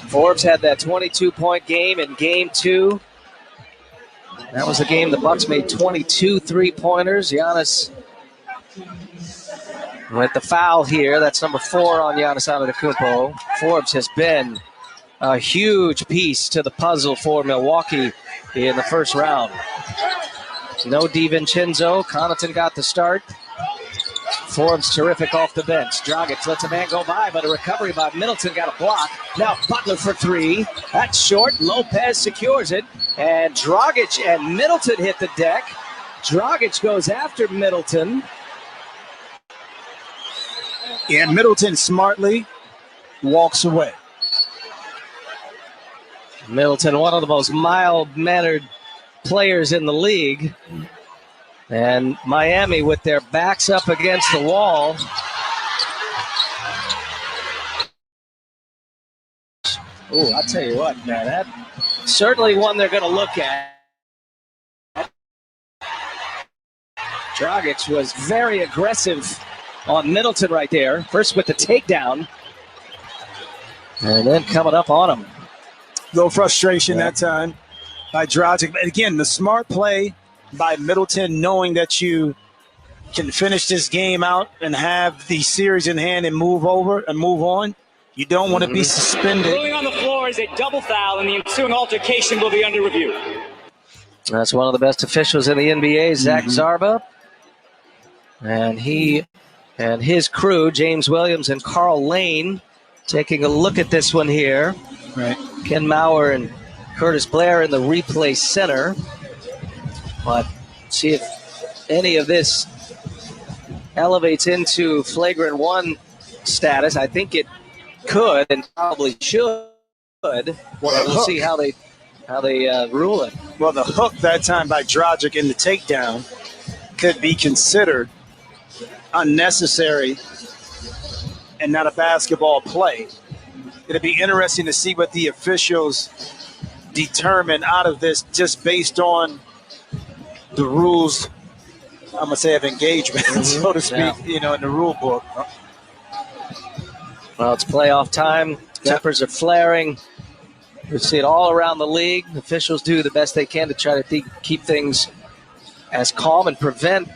Forbes had that 22-point game in Game 2. That was the game the Bucks made 22 three-pointers. Giannis with the foul here. That's number 4 on Giannis Antetokounmpo. Forbes has been a huge piece to the puzzle for Milwaukee in the first round. No DiVincenzo. Connaughton got the start. Forbes terrific off the bench. Dragic lets a man go by, but a recovery by Middleton got a block. Now Butler for 3. That's short. Lopez secures it. And Dragic and Middleton hit the deck. Dragic goes after Middleton. And Middleton smartly walks away. Middleton, one of the most mild-mannered players in the league. And Miami with their backs up against the wall. Ooh, I'll tell you what, man, that certainly one they're going to look at. Dragic was very aggressive on Middleton right there. First with the takedown. And then coming up on him. Little frustration that time by Dragic. But again, the smart play by Middleton, knowing that you can finish this game out and have the series in hand and move over and move on. You don't want to be suspended. Rolling on the floor is a double foul, and the ensuing altercation will be under review. That's one of the best officials in the NBA, Zach Zarba. And he and his crew, James Williams and Carl Lane, taking a look at this one here. Right. Ken Mauer and Curtis Blair in the replay center. But see if any of this elevates into flagrant 1 status. I think it could and probably should. We'll see how they rule it. Well, the hook that time by Dragic in the takedown could be considered unnecessary and not a basketball play. It'll be interesting to see what the officials determine out of this just based on the rules, I'm going to say, of engagement, so to speak, in the rule book. Well, it's playoff time. Tempers are flaring. We see it all around the league. Officials do the best they can to try to keep things as calm and prevent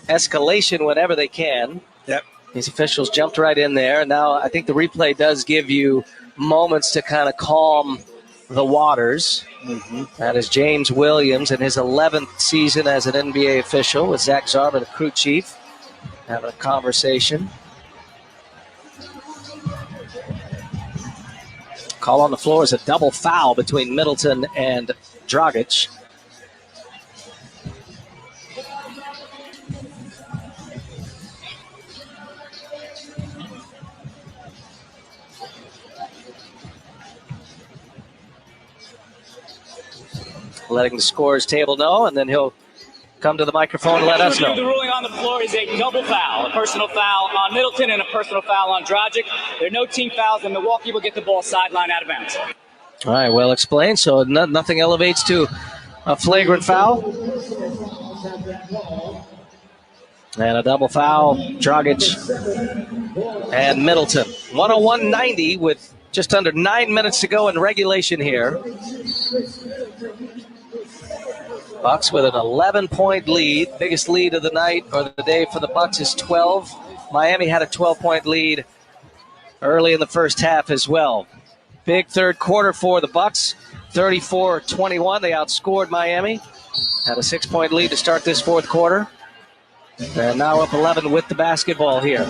escalation whenever they can. Yep. These officials jumped right in there. And now I think the replay does give you moments to kind of calm the waters. That is James Williams in his 11th season as an NBA official with Zach Zarba, the crew chief, having a conversation. Call on the floor is a double foul between Middleton and Dragic. letting the scores table know, and then he'll come to the microphone and let us know. The ruling on the floor is a double foul, a personal foul on Middleton and a personal foul on Dragic. There are no team fouls, and Milwaukee will get the ball sideline out of bounds. All right, well explained. So nothing elevates to a flagrant foul. And a double foul, Dragic and Middleton. 101-90 with just under 9 minutes to go in regulation here. Bucks with an 11-point lead. Biggest lead of the night or the day for the Bucks is 12. Miami had a 12-point lead early in the first half as well. Big third quarter for the Bucks, 34-21. They outscored Miami. Had a 6-point lead to start this fourth quarter. And now up 11 with the basketball here.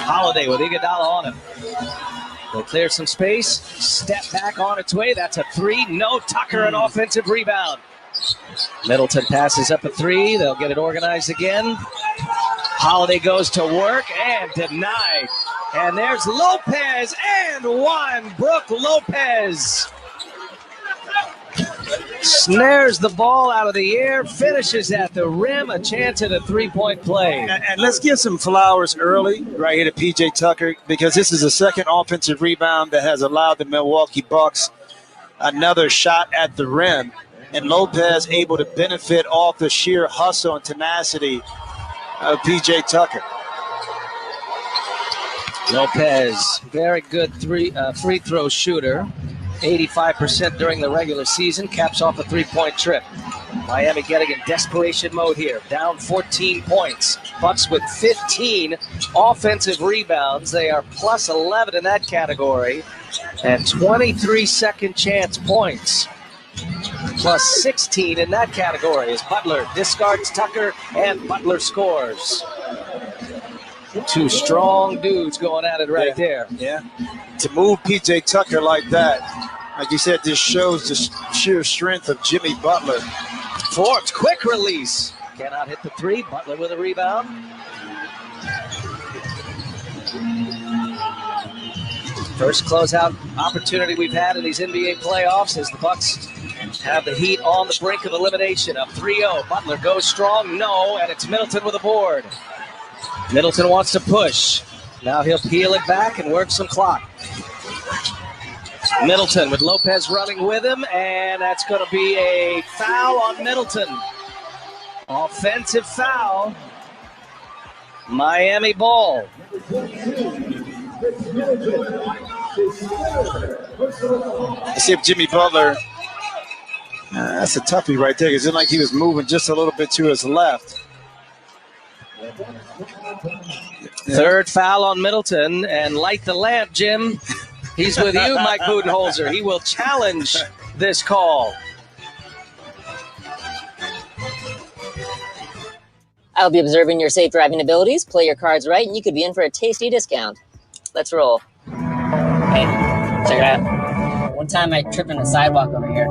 Holiday with Iguodala on him. They clear some space. Step back on its way. That's a three. No. Tucker, an offensive rebound. Middleton passes up a three. They'll get it organized again. Holiday goes to work and denied. And there's Lopez and one. Brook Lopez snares the ball out of the air, finishes at the rim, a chance at a three-point play. And let's give some flowers early right here to P.J. Tucker, because this is the second offensive rebound that has allowed the Milwaukee Bucks another shot at the rim. And Lopez able to benefit off the sheer hustle and tenacity of P.J. Tucker. Lopez, very good free throw shooter. 85% during the regular season, caps off a three-point trip. Miami getting in desperation mode here, down 14 points. Bucks with 15 offensive rebounds. They are plus 11 in that category, and 23 second chance points. Plus 16 in that category as Butler discards Tucker and Butler scores. Two strong dudes going at it right there. Yeah. To move P.J. Tucker like that, like you said, this shows the sheer strength of Jimmy Butler. Forbes, quick release. Cannot hit the three. Butler with a rebound. First closeout opportunity we've had in these NBA playoffs as the Bucks have the Heat on the brink of elimination. Up 3-0. Butler goes strong. No, and it's Middleton with a board. Middleton wants to push. Now he'll peel it back and work some clock. Middleton with Lopez running with him, and that's going to be a foul on Middleton. Offensive foul. Miami ball. I see if Jimmy Butler, that's a toughie right there. It looked like he was moving just a little bit to his left. Third foul on Middleton, and light the lamp, Jim. He's with you, Mike Budenholzer. He will challenge this call. I'll be observing your safe driving abilities. Play your cards right, and you could be in for a tasty discount. Let's roll. Hey, check it out. One time I tripped on the sidewalk over here.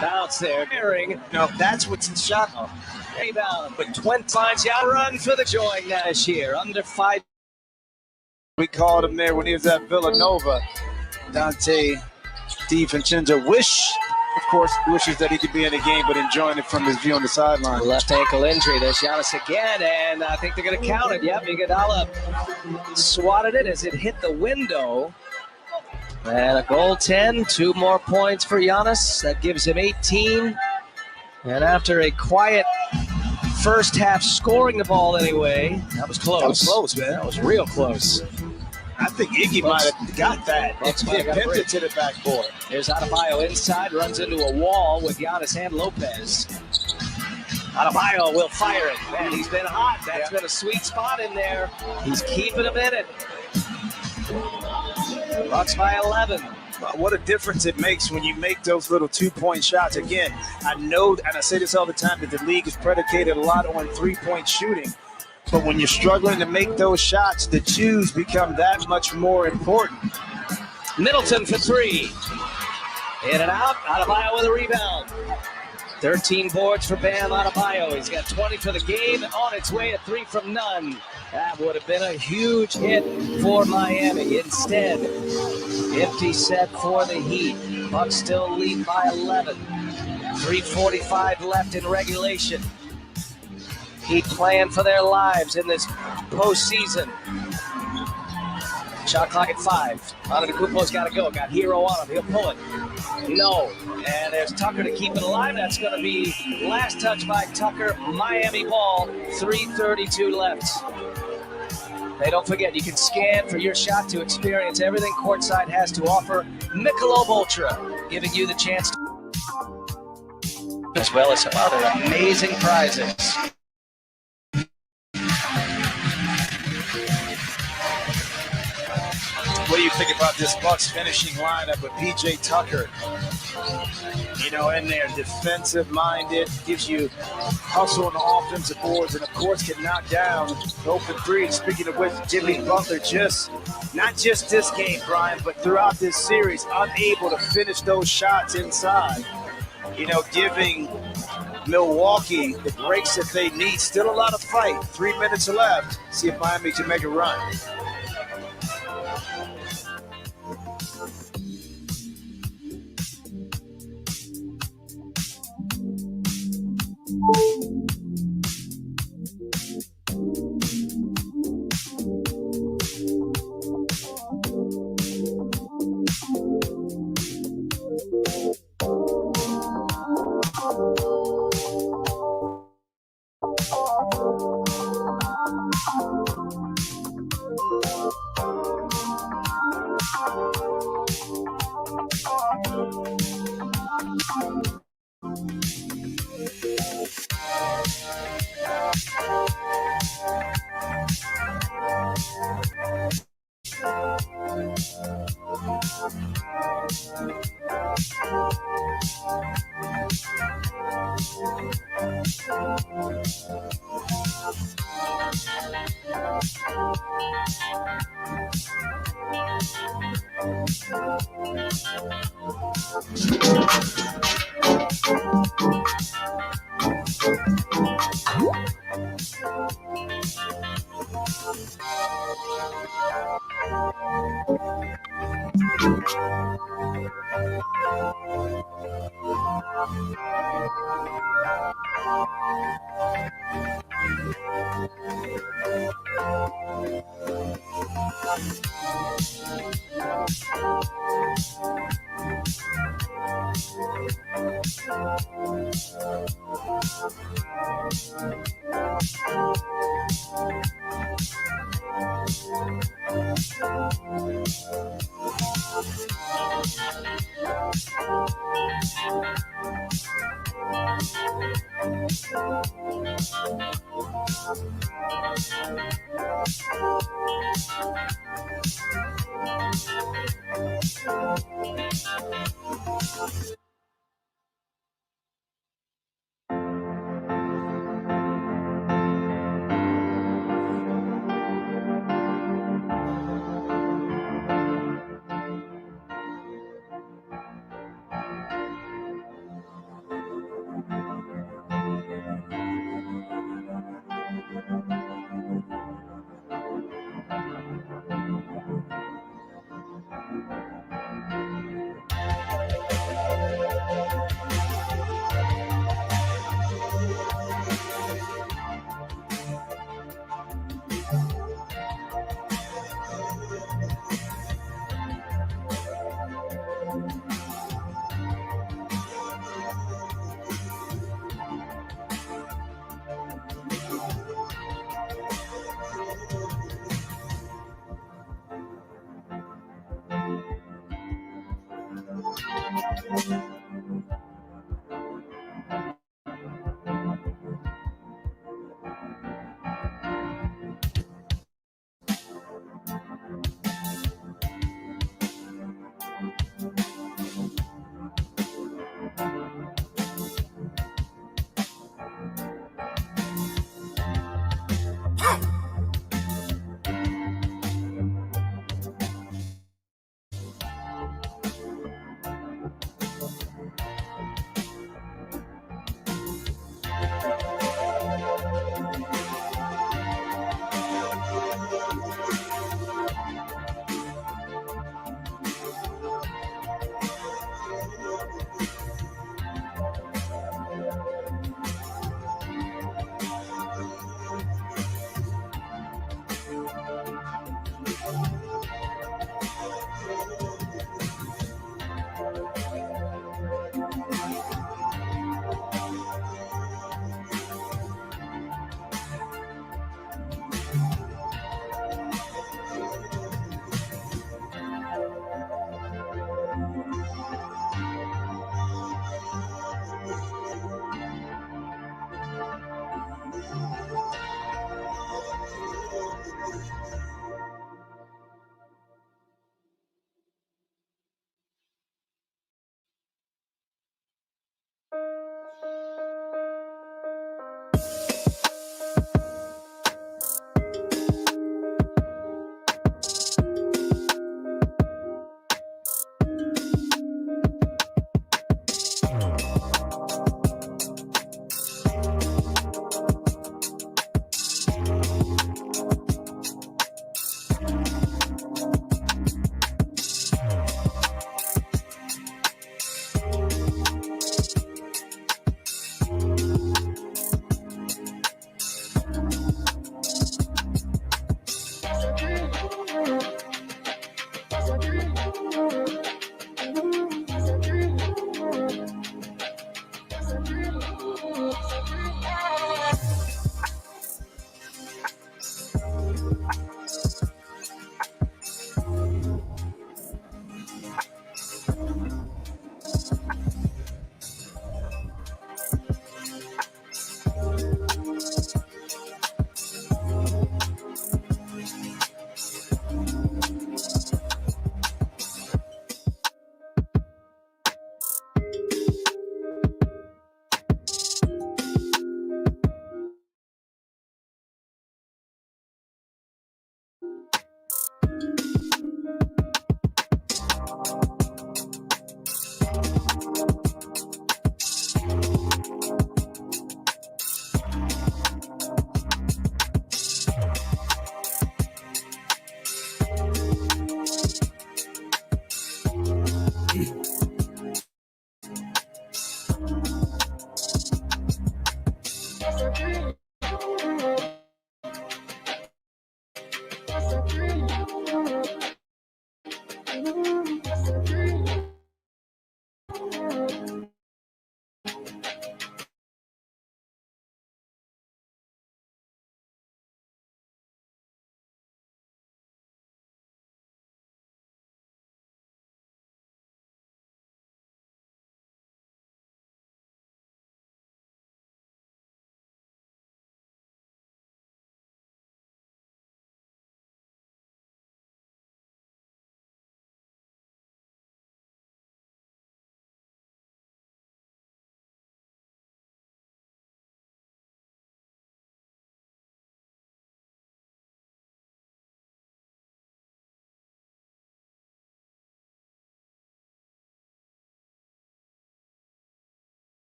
Bounce there. No, that's what's in shot. Rebound, but 20 finds out run for the join this year. Under 5. We called him there when he was at Villanova. Dante DiVincenzo wishes that he could be in the game, but enjoying it from his view on the sideline. Left ankle injury. There's Giannis again, and I think they're going to count it. Yep, Iguodala swatted it as it hit the window. And a goal-10, 2 more points for Giannis. That gives him 18. And after a quiet first half scoring the ball anyway, that was close. That was close, man. That was real close. I think Iggy might have got that. It's pimped it to the backboard. There's Adebayo inside, runs into a wall with Giannis and Lopez. Adebayo will fire it. Man, he's been hot. That's been a sweet spot in there. He's keeping him in it. Bucks by 11. What a difference it makes when you make those little 2-point shots. Again, I know, and I say this all the time, that the league is predicated a lot on 3-point shooting. But when you're struggling to make those shots, the twos become that much more important. Middleton for 3. In and out. Adebayo with a rebound. 13 boards for Bam Adebayo. He's got 20 for the game. On its way, a 3 from none. That would have been a huge hit for Miami. Instead, empty set for the Heat. Bucks still lead by 11. 3:45 left in regulation. Heat playing for their lives in this postseason. Shot clock at 5. Antetokounmpo's got to go. Got Hero on him. He'll pull it. No. And there's Tucker to keep it alive. That's going to be last touch by Tucker. Miami ball. 3:32 left. Hey, don't forget, you can scan for your shot to experience everything Courtside has to offer. Michelob Ultra, giving you the chance to, as well as some other amazing prizes. What do you think about this Bucks finishing lineup with PJ Tucker? You know, in there, defensive-minded, gives you hustle on the offensive boards, and of course can knock down open three. Speaking of which, Jimmy Butler not just this game, Brian, but throughout this series, unable to finish those shots inside. You know, giving Milwaukee the breaks that they need. Still a lot of fight. 3 minutes left. See if Miami can make a run.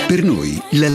Per noi la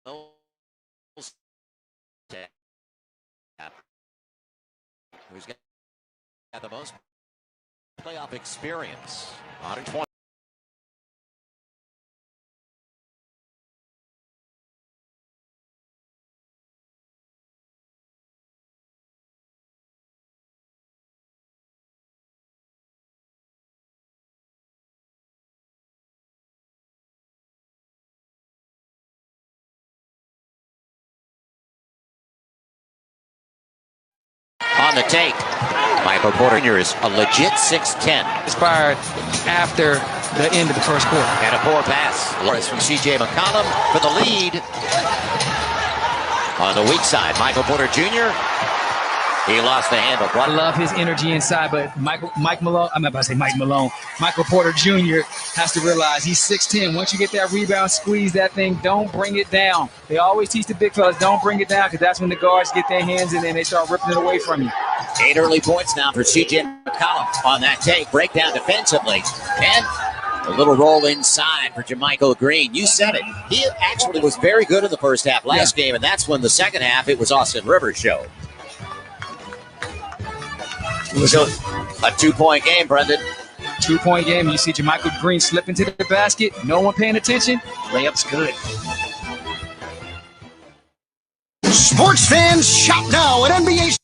who's got the most playoff experience. 120. On the take, Michael Porter Jr. is a legit 6'10". Inspired after the end of the first quarter. And a poor pass. Lawrence from C.J. McCollum for the lead. On the weak side, Michael Porter Jr. He lost the handle. I love his energy inside, but Mike Malone, I'm not about to say Mike Malone. Michael Porter Jr. has to realize he's 6'10". Once you get that rebound, squeeze that thing. Don't bring it down. They always teach the big fellas, don't bring it down, because that's when the guards get their hands in and they start ripping it away from you. 8 early points now for C.J. McCollum on that take. Breakdown defensively. And a little roll inside for JaMychal Green. You said it. He actually was very good in the first half last game, and that's when the second half it was Austin Rivers' show. It was a 2-point game, Brendan. 2-point game. You see JaMychal Green slip into the basket. No one paying attention. Layup's good. Sports fans, shop now at NBA.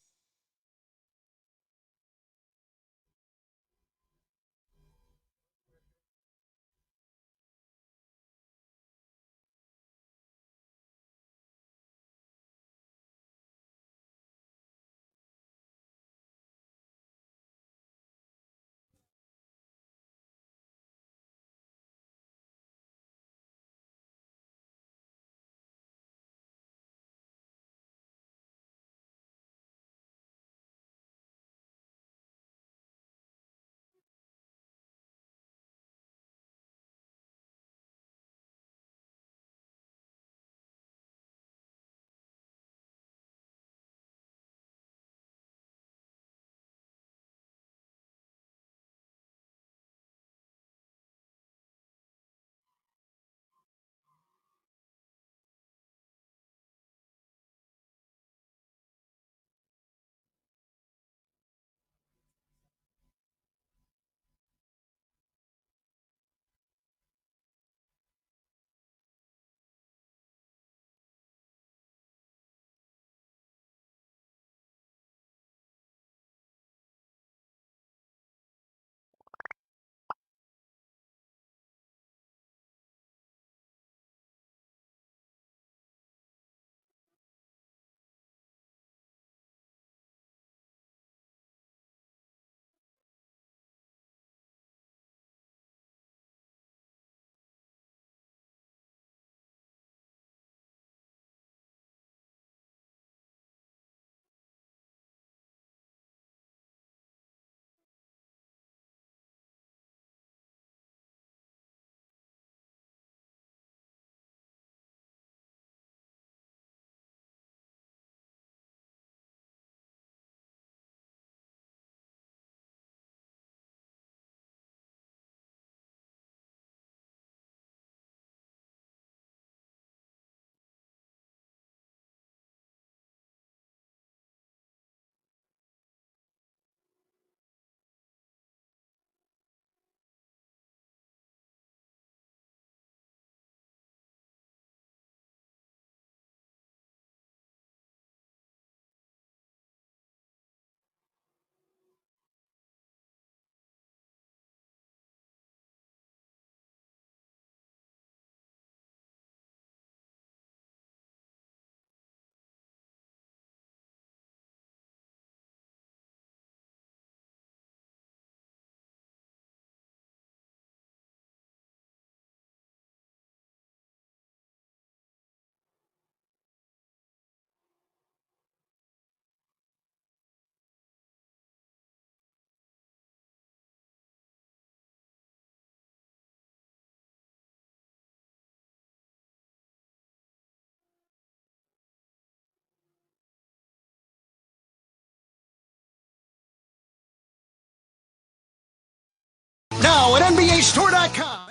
Now at NBAStore.com.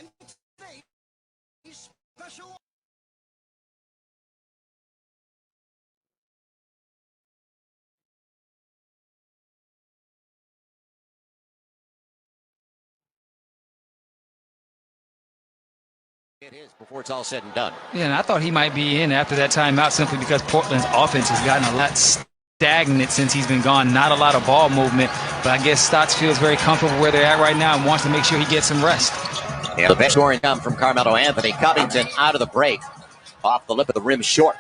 It is before it's all said and done. Yeah, and I thought he might be in after that timeout simply because Portland's offense has gotten a lot stagnant since he's been gone. Not a lot of ball movement, but I guess Stotts feels very comfortable where they're at right now and wants to make sure he gets some rest. Yeah, the best scoring come from Carmelo Anthony. Covington out of the break. Off the lip of the rim short.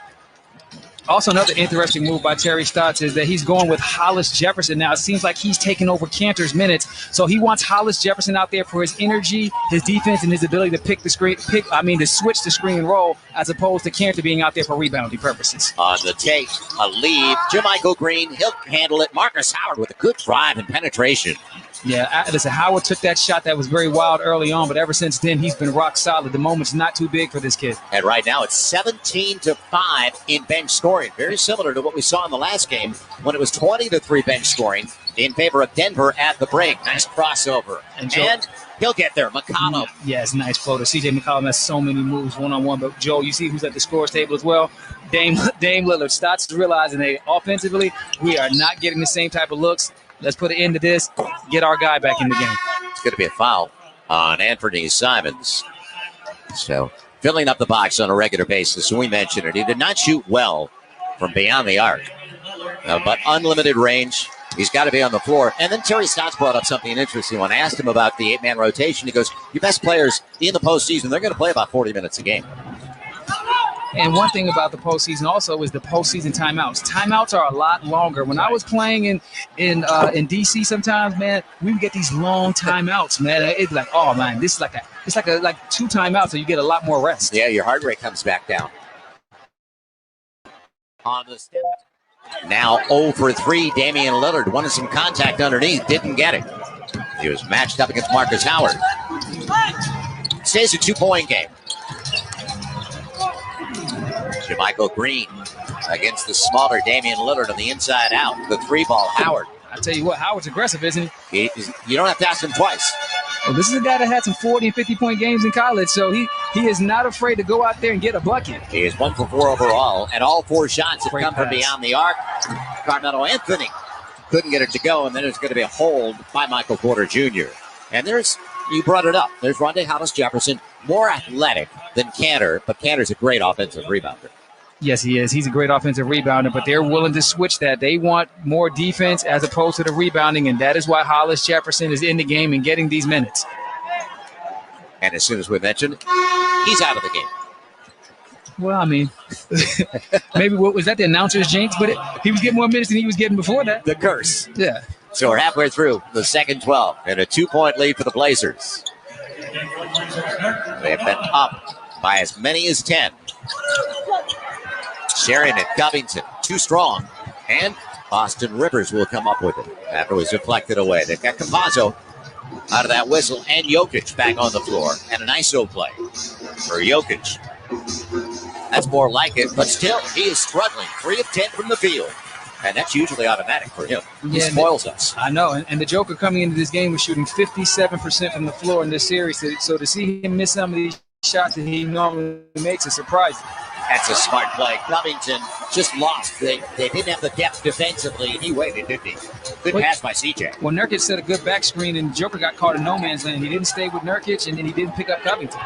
Also, another interesting move by Terry Stotts is that he's going with Hollis Jefferson now. It seems like he's taking over Cantor's minutes, so he wants Hollis Jefferson out there for his energy, his defense, and his ability to to switch the screen and roll, as opposed to Cantor being out there for rebounding purposes. On the take, a lead. Jermichael Green, he'll handle it. Marcus Howard with a good drive and penetration. Yeah, listen, Howard took that shot that was very wild early on, but ever since then, he's been rock solid. The moment's not too big for this kid. And right now, it's 17-5 in bench scoring. Very similar to what we saw in the last game when it was 20-3 bench scoring in favor of Denver at the break. Nice crossover. And he'll get there. McCollum. Yes, nice floater. CJ McCollum has so many moves one-on-one. But, Joe, you see who's at the scores table as well? Dame Lillard. Stotts is realizing that offensively, we are not getting the same type of looks. Let's put an end to this. Get our guy back in the game. It's going to be a foul on Anthony Simons. So filling up the box on a regular basis. We mentioned it. He did not shoot well from beyond the arc. But unlimited range. He's got to be on the floor. And then Terry Stotts brought up something interesting. When I asked him about the 8-man rotation, he goes, your best players in the postseason, they're going to play about 40 minutes a game. And one thing about the postseason also is the postseason timeouts. Timeouts are a lot longer. When I was playing in DC, sometimes, man, we would get these long timeouts, man. It's like, oh man, this is like two timeouts, so you get a lot more rest. Yeah, your heart rate comes back down. On the step. Now 0 for 3. Damian Lillard wanted some contact underneath, didn't get it. He was matched up against Marcus Howard. Stays a 2-point game. Jermichael Green against the smaller Damian Lillard on the inside out. The 3-ball, Howard. I tell you what, Howard's aggressive, isn't he? You don't have to ask him twice. Well, this is a guy that had some 40 and 50-point games in college, so he is not afraid to go out there and get a bucket. He is 1 for 4 overall, and all 4 shots have come from beyond the arc. Carmelo Anthony couldn't get it to go, and then there's going to be a hold by Michael Porter Jr. And you brought it up. There's Rondae Hollis Jefferson, more athletic than Cantor, but Cantor's a great offensive rebounder. Yes, he is. He's a great offensive rebounder, but they're willing to switch that. They want more defense as opposed to the rebounding, and that is why Hollis Jefferson is in the game and getting these minutes. And as soon as we mentioned, he's out of the game. Well, I mean, maybe was that the announcer's jinx? But he was getting more minutes than he was getting before that. The curse. Yeah. So we're halfway through the second 12 and a 2-point lead for the Blazers. They've been up by as many as 10. Sheridan and Covington, too strong. And Austin Rivers will come up with it after it was deflected away. They've got Campazzo out of that whistle and Jokic back on the floor. And an ISO play for Jokic. That's more like it, but still, he is struggling. 3 of 10 from the field. And that's usually automatic for him. He spoils us. I know. And the Joker coming into this game was shooting 57% from the floor in this series. So to see him miss some of these shots that he normally makes is surprising. That's a smart play. Covington just lost. They didn't have the depth defensively, and he waited, didn't he? Good pass by CJ. Well, Nurkic set a good back screen, and Joker got caught in no man's land. He didn't stay with Nurkic, and then he didn't pick up Covington.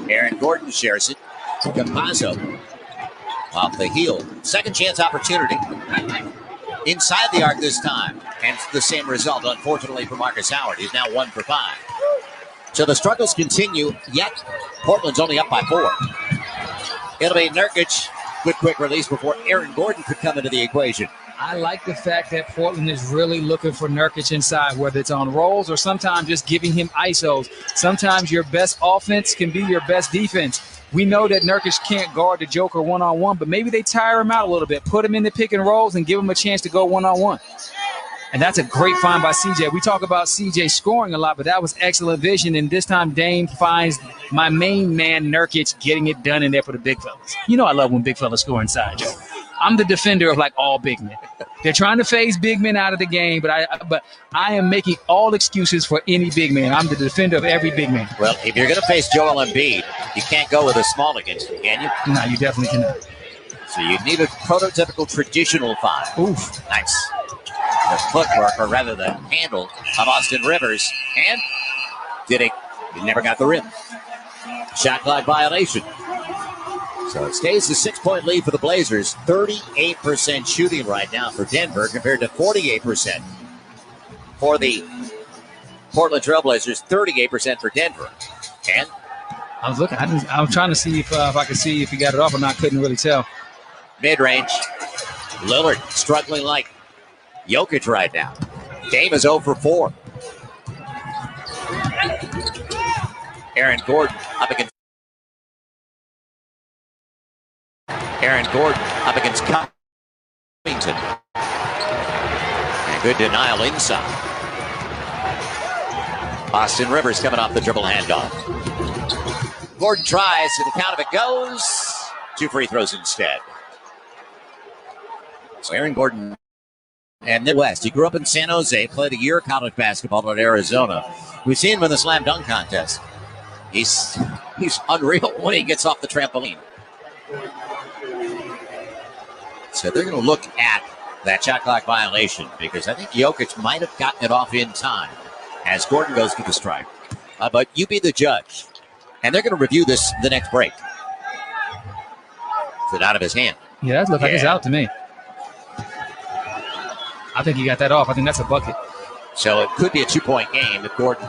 Aaron Gordon shares it. Campazzo off the heel. Second chance opportunity. Inside the arc this time. And the same result, unfortunately, for Marcus Howard. He's now 1 for 5. So the struggles continue, yet Portland's only up by 4. It'll be Nurkic. Good quick release before Aaron Gordon could come into the equation. I like the fact that Portland is really looking for Nurkic inside, whether it's on rolls or sometimes just giving him ISOs. Sometimes your best offense can be your best defense. We know that Nurkic can't guard the Joker one-on-one, but maybe they tire him out a little bit, put him in the pick and rolls and give him a chance to go one-on-one. And that's a great find by CJ. We talk about CJ scoring a lot, but that was excellent vision. And this time Dame finds my main man, Nurkic, getting it done in there for the big fellas. You know I love when big fellas score inside, Joe. I'm the defender of like all big men. They're trying to phase big men out of the game, but I am making all excuses for any big man. I'm the defender of every big man. Well, if you're going to face Joel Embiid, you can't go with a small against him, can you? No, you definitely cannot. So you need a prototypical traditional 5. Oof. Nice. The footwork, or rather the handle of Austin Rivers. And he never got the rim. Shot clock violation. So it stays a 6-point lead for the Blazers. 38% shooting right now for Denver compared to 48% for the Portland Trailblazers. 38% for Denver. And I was looking. I was trying to see if I could see if he got it off or not. Couldn't really tell. mid-range. Lillard struggling like Jokic right now. Dame is 0 for 4. Aaron Gordon up against Covington. And good denial inside. Austin Rivers coming off the dribble handoff. Gordon tries, to the count of it goes. 2 free throws instead. So Aaron Gordon and Midwest. He grew up in San Jose, played a year of college basketball at Arizona. We've seen him in the slam dunk contest. He's unreal when he gets off the trampoline. So they're going to look at that shot clock violation because I think Jokic might have gotten it off in time as Gordon goes to the strike. But you be the judge. And they're going to review this the next break. Is it out of his hand? Yeah, that looks like it's out to me. I think he got that off. I think that's a bucket. So it could be a 2-point game if Gordon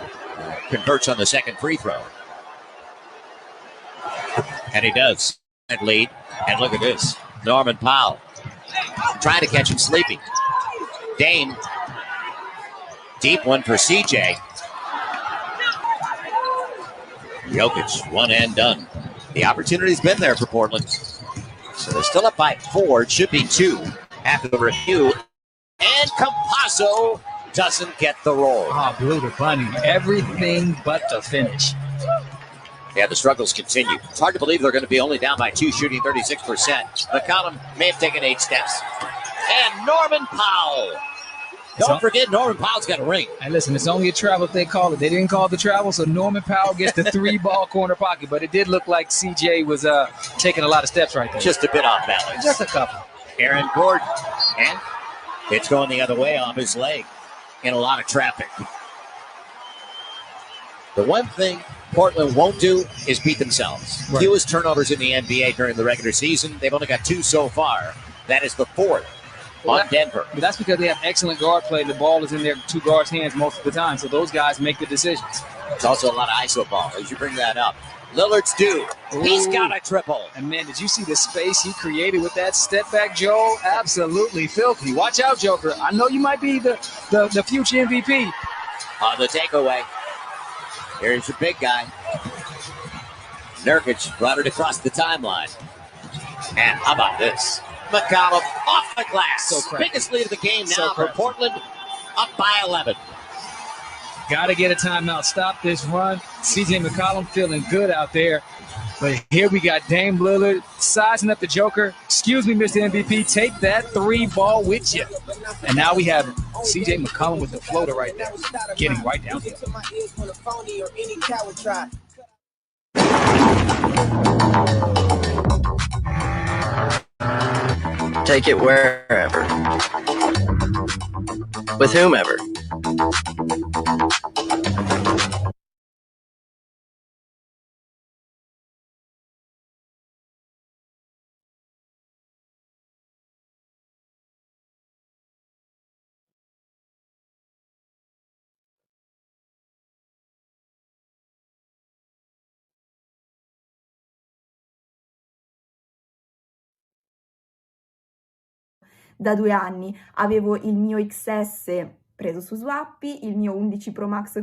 converts on the second free throw. And he does. And lead. And look at this. Norman Powell trying to catch him sleeping. Dame. Deep one for CJ. Jokic, one and done. The opportunity's been there for Portland. So they're still up by 4. It should be 2 after the review. And Campazzo doesn't get the roll. Oh, blew the bunny. Everything but the finish. Yeah, the struggles continue. It's hard to believe they're going to be only down by 2, shooting 36%. McCollum may have taken 8 steps. And Norman Powell. Don't forget, Norman Powell's got a ring. Hey, listen, it's only a travel if they call it. They didn't call it the travel, so Norman Powell gets the 3-ball corner pocket. But it did look like CJ was taking a lot of steps right there. Just a bit off balance. Just a couple. Aaron Gordon. And it's going the other way off his leg in a lot of traffic. The one thing Portland won't do is beat themselves. Right. Fewest turnovers in the NBA during the regular season. They've only got 2 so far. That is the 4th on Denver. But that's because they have excellent guard play. The ball is in their 2 guards' hands most of the time, so those guys make the decisions. It's also a lot of ISO ball, as you bring that up. Lillard's due. He's got a triple. And, man, did you see the space he created with that step back, Joe? Absolutely filthy. Watch out, Joker. I know you might be the future MVP. On the takeaway. Here's your big guy. Nurkic brought it across the timeline. And how about this? McCollum off the glass. So biggest lead of the game now for Portland, up by 11. Got to get a timeout. Stop this run. CJ McCollum feeling good out there. But here we got Dame Lillard sizing up the Joker. Excuse me, Mr. MVP. Take that 3-ball with you. And now we have CJ McCollum with the floater right there. Getting right down there. Take it wherever. With whomever. Da 2 anni avevo il mio XS preso su Swappi, il mio 11 Pro Max